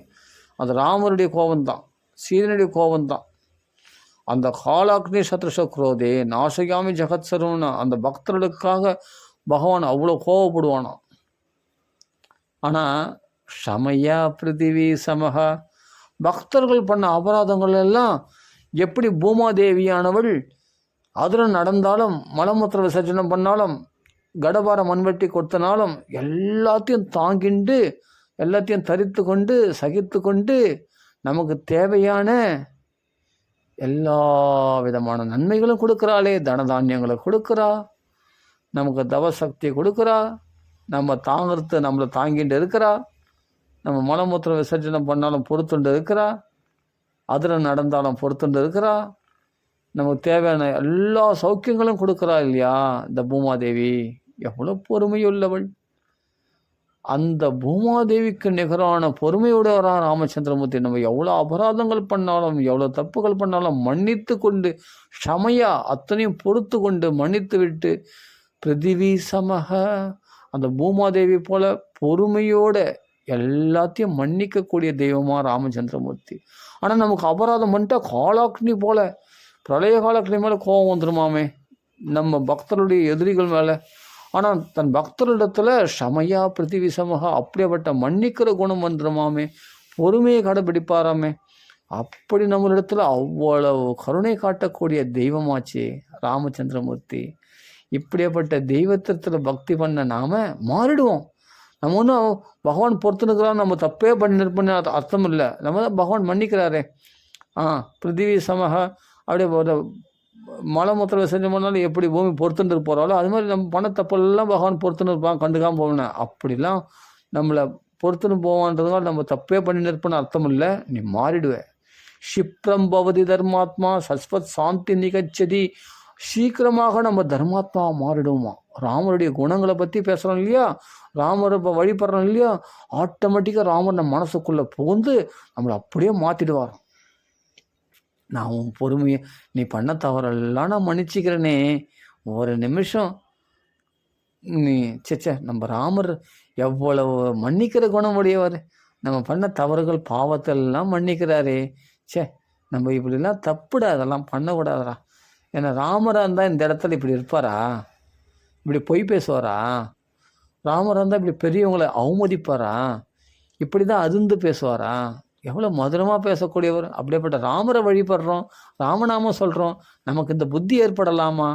Speaker 1: அது ராமருடைய கோபந்தான், சீதனுடைய கோபந்தான். அந்த காலாக்னி சத்ருசக்ரோதே நாசயாமி ஜகத் சர்வம்னா அந்த பக்தர்களுக்காக பகவான் அவ்வளோ கோவப்படுவானா. ஆனால் ஷமையா பிருத்திவி சமஹா, பக்தர்கள் பண்ண அபராதங்கள் எல்லாம் எப்படி பூமாதேவியானவள் அதில் நடந்தாலும் மலமூத்திர விசர்ஜனம் பண்ணாலும் கடபார மண்வெட்டி கொடுத்தனாலும் எல்லாத்தையும் தாங்கிண்டு எல்லாத்தையும் தரித்து கொண்டு சகித்து கொண்டு நமக்கு தேவையான எல்லா விதமான நன்மைகளும் கொடுக்குறாளே, தனதானியங்களை கொடுக்குறா, நமக்கு தவசக்தியை கொடுக்குறா, நம்ம தாங்கிறது நம்மளை தாங்கிட்டு இருக்கிறா, நம்ம மலமூத்திர விசர்ஜனம் பண்ணாலும் பொறுத்துண்டு இருக்கிறா, அதில் நடந்தாலும் பொறுத்துண்டு இருக்கிறா, நமக்கு தேவையான எல்லா சௌக்கியங்களும் கொடுக்குறா இல்லையா இந்த பூமாதேவி. எவ்வளோ பொறுமையுள்ளவள்! அந்த பூமாதேவிக்கு நிகரான பொறுமையுடையவரான ராமச்சந்திரமூர்த்தி நம்ம எவ்வளோ அபராதங்கள் பண்ணாலும் எவ்வளோ தப்புகள் பண்ணாலும் மன்னித்து கொண்டு ஷமையா அத்தனையும் பொறுத்து கொண்டு மன்னித்து விட்டு பிருத்திவி சமக அந்த பூமாதேவி போல பொறுமையோட எல்லாத்தையும் மன்னிக்கக்கூடிய தெய்வமாக ராமச்சந்திரமூர்த்தி. ஆனால் நமக்கு அபராதம் பண்ணிட்டா காலாக்னி போல பிரளய காலாக்னி மேலே கோபம் வந்துடுமாமே நம்ம பக்தருடைய எதிரிகள் மேலே. ஆனால் தன் பக்தரிடத்துல ஷமையா பிருத்திவி சமகா அப்படியேப்பட்ட மன்னிக்கிற குணம் வந்துடுமாமே, பொறுமையை கடைபிடிப்பாராமே. அப்படி நம்மளிடத்துல அவ்வளவு கருணை காட்டக்கூடிய தெய்வமாச்சே ராமச்சந்திரமூர்த்தி. இப்படியேப்பட்ட தெய்வத்திடத்தில் பக்தி பண்ண நாம் மாறிடுவோம். நம்ம ஒன்றும் பகவான் பொறுத்துனுக்கிறான் நம்ம தப்பே பண்ணிருப்போன்னு அர்த்தம் இல்லை. நம்ம தான் பகவான் மன்னிக்கிறாரே. பிருத்திவி சமகா அப்படியே மலமூத்திர விசர்ஜனம் பண்ணாலும் எப்படி பூமி பொறுத்துட்டு போகிறாலோ அது மாதிரி நம்ம பண்ண தப்பெல்லாம் பகவான் பொறுத்துன்னு இருப்பான், கண்டுக்காமல் போவேன். அப்படிலாம் நம்மளை பொறுத்துன்னு போவான்றதுனால நம்ம தப்பே பண்ணி நிற்போன்னு அர்த்தம் இல்லை, நீ மாறிடுவே. க்ஷிப்ரம் பவதி தர்மாத்மா சஸ்வத் சாந்தி நிகச்சதி சீக்கிரமாக நம்ம தர்மாத்மாவை மாறிடுவோமா. ராமருடைய குணங்களை பற்றி பேசுகிறோம் இல்லையா, ராமரை இப்போ வழிபடுறோம் இல்லையா, ஆட்டோமேட்டிக்காக ராமர் நம்ம மனசுக்குள்ளே புகுந்து நம்மளை அப்படியே மாற்றிடுவார். நான் உன் பொறுமையை, நீ பண்ண தவறெல்லாம் நான் மன்னிச்சிக்கிறேனே, ஒரு நிமிஷம் நீ சேச்சே, நம்ம ராமர் எவ்வளவு மன்னிக்கிற குணம் உடையவர், நம்ம பண்ண தவறுகள் பாவத்தெல்லாம் மன்னிக்கிறாரே. சே, நம்ம இப்படிலாம் தப்புடா, அதெல்லாம் பண்ணக்கூடாதுடா. ஏன்னா ராமராக இருந்தால் இந்த இடத்துல இப்படி இருப்பாரா, இப்படி பொய் பேசுவாரா, ராமராக இருந்தால் இப்படி பெரியவங்களை அவமதிப்பாரா, இப்படி தான் அதிர்ந்து பேசுவாரா, எவ்வளோ மதுரமாக பேசக்கூடியவர். அப்படியேப்பட்ட ராமரை வழிபடுறோம், ராமநாமம் சொல்கிறோம், நமக்கு இந்த புத்தி ஏற்படலாமா?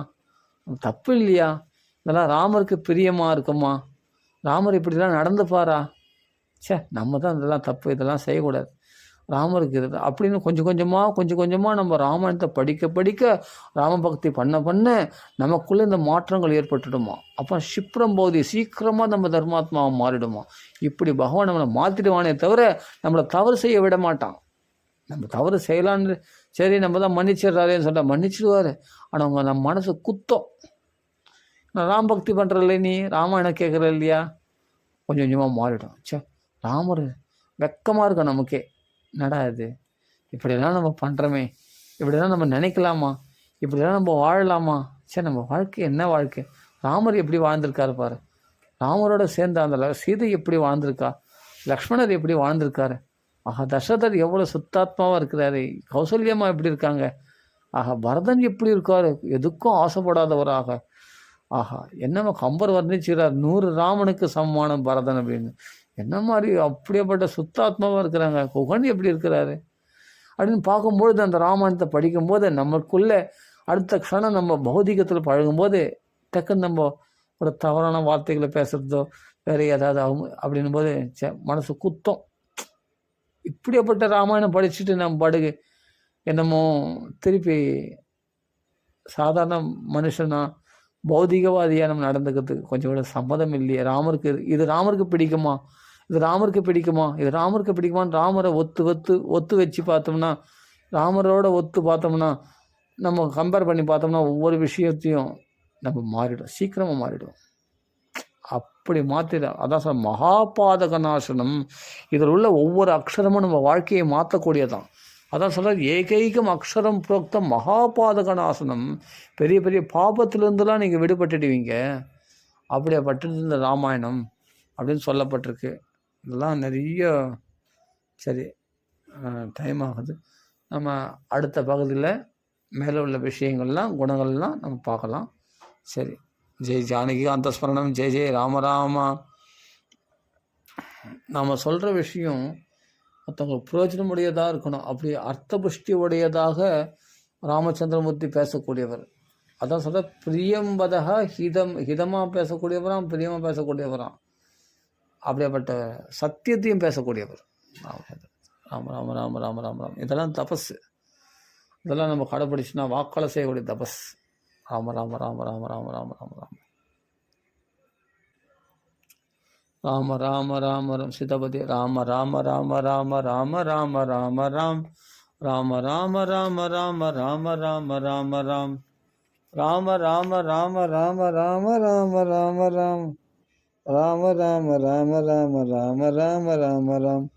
Speaker 1: தப்பு இல்லையா? இதெல்லாம் ராமருக்கு பிரியமாக இருக்குமா? ராமர் இப்படிலாம் நடந்துப்பாரா? சே, நம்ம தான் இதெல்லாம் தப்பு, இதெல்லாம் செய்யக்கூடாது, ராமருக்கு இது அப்படின்னு கொஞ்சம் கொஞ்சமாக நம்ம ராமாயணத்தை படிக்க ராமபக்தி பண்ண நமக்குள்ளே இந்த மாற்றங்கள் ஏற்பட்டுடுமா. அப்போ போதி சீக்கிரமாக நம்ம தர்மாத்மாவை மாறிடுமா. இப்படி பகவான் நம்மளை மாற்றிடுவானே தவிர நம்மளை தவறு செய்ய விட மாட்டான். நம்ம தவறு செய்யலான்னு சரி நம்ம தான் மன்னிச்சிடுறாருன்னு சொல்லிட்டா மன்னிச்சிடுவார். ஆனால் அவங்க நம்ம மனசு குத்தம். நான் ராம் பக்தி பண்ணுறதில்ல, நீ ராமாயணம் கேட்குற இல்லையா, கொஞ்சமாக மாறிடும். சே, ராமர் வெக்கமாக இருக்கும் நமக்கே, என்னடா இது, இப்படியெல்லாம் நம்ம பண்ணுறோமே, இப்படிலாம் நம்ம நினைக்கலாமா, இப்படிலாம் நம்ம வாழலாமா. சரி, நம்ம வாழ்க்கை என்ன வாழ்க்கை, ராமர் எப்படி வாழ்ந்திருக்காரு பாரு, ராமரோட சேர்ந்த அந்த சீதை எப்படி வாழ்ந்திருக்கா, லக்ஷ்மணர் எப்படி வாழ்ந்திருக்காரு, ஆஹா தசரதர் எவ்வளோ சுத்தாத்மாவாக இருக்கிறாரு, கௌசல்யம்மா எப்படி இருக்காங்க, ஆஹா பரதன் எப்படி இருக்காரு, எதுக்கும் ஆசைப்படாதவராக, ஆஹா என்னம்மா கம்பர் வர்ணிச்சுக்கிறார் 100 ராமனுக்கு சமமான பரதன் அப்படின்னு. என்ன மாதிரி அப்படியேப்பட்ட சுத்தாத்மாவாக இருக்கிறாங்க, குகன் எப்படி இருக்கிறாரு அப்படின்னு பார்க்கும்பொழுது, அந்த ராமாயணத்தை படிக்கும்போது நமக்குள்ளே அடுத்த க்ஷணம் நம்ம பௌதிகத்தில் பழகும்போது டக்குன்னு நம்ம ஒரு தவறான வார்த்தைகளை பேசுகிறதோ வேறு ஏதாவது அப்படின்னும் போது மனசு குத்தம். இப்படியேப்பட்ட ராமாயணம் படிச்சுட்டு நம்ம படுகு என்னமோ திருப்பி சாதாரண மனுஷனா பௌதிகவாதியாக நம்ம நடந்துக்கிறதுக்கு கொஞ்சம் கூட சம்மதம் இல்லையே. ராமருக்கு இது ராமருக்கு பிடிக்குமா, இது ராமருக்கு பிடிக்குமா, இது ராமருக்கு பிடிக்குமான்னு ராமரை ஒத்து வச்சு பார்த்தோம்னா, ராமரோட ஒத்து பார்த்தோம்னா, நம்ம கம்பேர் பண்ணி பார்த்தோம்னா ஒவ்வொரு விஷயத்தையும் நம்ம மாறிடும், சீக்கிரமாக மாறிடும். அப்படி மாற்றிடும். அதான் சார் மகாபாதக நாசனம். இதில் உள்ள ஒவ்வொரு அக்ஷரமும் நம்ம வாழ்க்கையை மாற்றக்கூடியதான். அதான் சொல்கிறார், ஏகைகம் அக்ஷரம் புரோக்தம் மகாபாதக நாசனம். பெரிய பெரிய பாபத்திலிருந்துலாம் நீங்கள் விடுபட்டுடுவீங்க. அப்படியேப்பட்டது இந்த ராமாயணம் அப்படின்னு சொல்லப்பட்டிருக்கு. இதெல்லாம் நிறைய. சரி, டைம் ஆகுது. நம்ம அடுத்த பகுதியில் மேலே உள்ள விஷயங்கள்லாம் குணங்கள்லாம் நம்ம பார்க்கலாம். சரி, ஜெய் ஜானகி அந்தஸ்மரணம், ஜெய் ஜெய் ராமராமா. நாம் சொல்கிற விஷயம் மற்றவங்களுக்கு பிரயோஜனமுடையதாக இருக்கணும். அப்படி அர்த்தபுஷ்டி உடையதாக ராமச்சந்திரமூர்த்தி பேசக்கூடியவர். அதான் சொல்கிற பிரியம்பதா ஹிதமாக பேசக்கூடியவராம், பிரியமாக பேசக்கூடியவராம். அப்படியேப்பட்ட சத்தியத்தையும் பேசக்கூடியவர் ராம ராம ராம ராம ராம ராம். இதெல்லாம் தபஸ், இதெல்லாம் நம்ம கடைப்பிடிச்சுன்னா வாக்காள செய்யக்கூடிய தபஸ். ராம ராம ராம ராம ராம ராம ராம ராம ராம ராம ராம ராம் சீதாபதி ராம ராம ராம ராம ராம ராம ராம ராம் ராம ராம ராம ராம ராம ராம ராம ராம் ராம ராம ராம ராம ராம ராம ராம ராம் ராம ராம ராம ராம ராம ராம ராம ராம்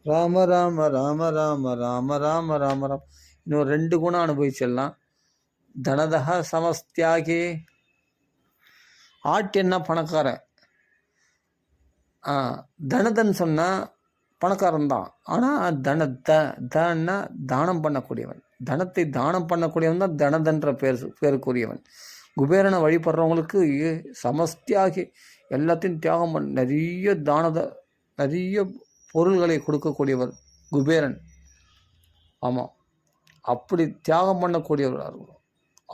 Speaker 1: ராம ராம ராம ராம ராம ராம ராம ராம். இன்னும் 2 குணம் அனுபவிச்சிடலாம். தனதக சமஸ்தியாகி, ஆட்டியன்னா பணக்காரன். தனதன் சொன்னால் பணக்காரன் தான். ஆனால் தன்னா தானம் பண்ணக்கூடியவன், தனத்தை தானம் பண்ணக்கூடியவன் தான் தனதன்ற பேருக்குரியவன். குபேரனை வழிபடுறவங்களுக்கு சமஸ்தியாகி எல்லாத்தையும் தியாகம் பண்ண நிறைய பொருள்களை கொடுக்கக்கூடியவர் குபேரன். ஆமாம், அப்படி தியாகம் பண்ணக்கூடியவர்.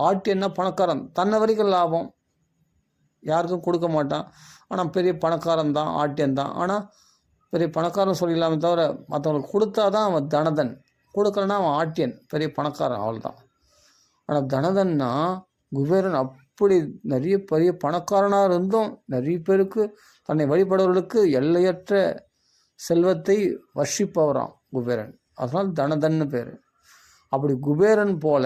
Speaker 1: ஆட்டியன்னா பணக்காரன், தன்னை வரைக்கும் லாபம், யாருக்கும் கொடுக்க மாட்டான். ஆனால் பெரிய பணக்காரன் தான், ஆட்டியன் தான். ஆனால் பெரிய பணக்காரன் சொல்லிடலாமே தவிர மற்றவங்களுக்கு கொடுத்தா தான் அவன் தனதன், கொடுக்கலன்னா அவன் ஆட்டியன், பெரிய பணக்காரன், அவள் தான். ஆனால் தனதன்னா குபேரன் அப்படி நிறைய பெரிய பணக்காரனாக இருந்தும் நிறைய பேருக்கு தன்னை வழிபடுவர்களுக்கு எல்லையற்ற செல்வத்தை வர்ஷிப்பவரான் குபேரன். அதனால் தனதன்னு பேர். அப்படி குபேரன் போல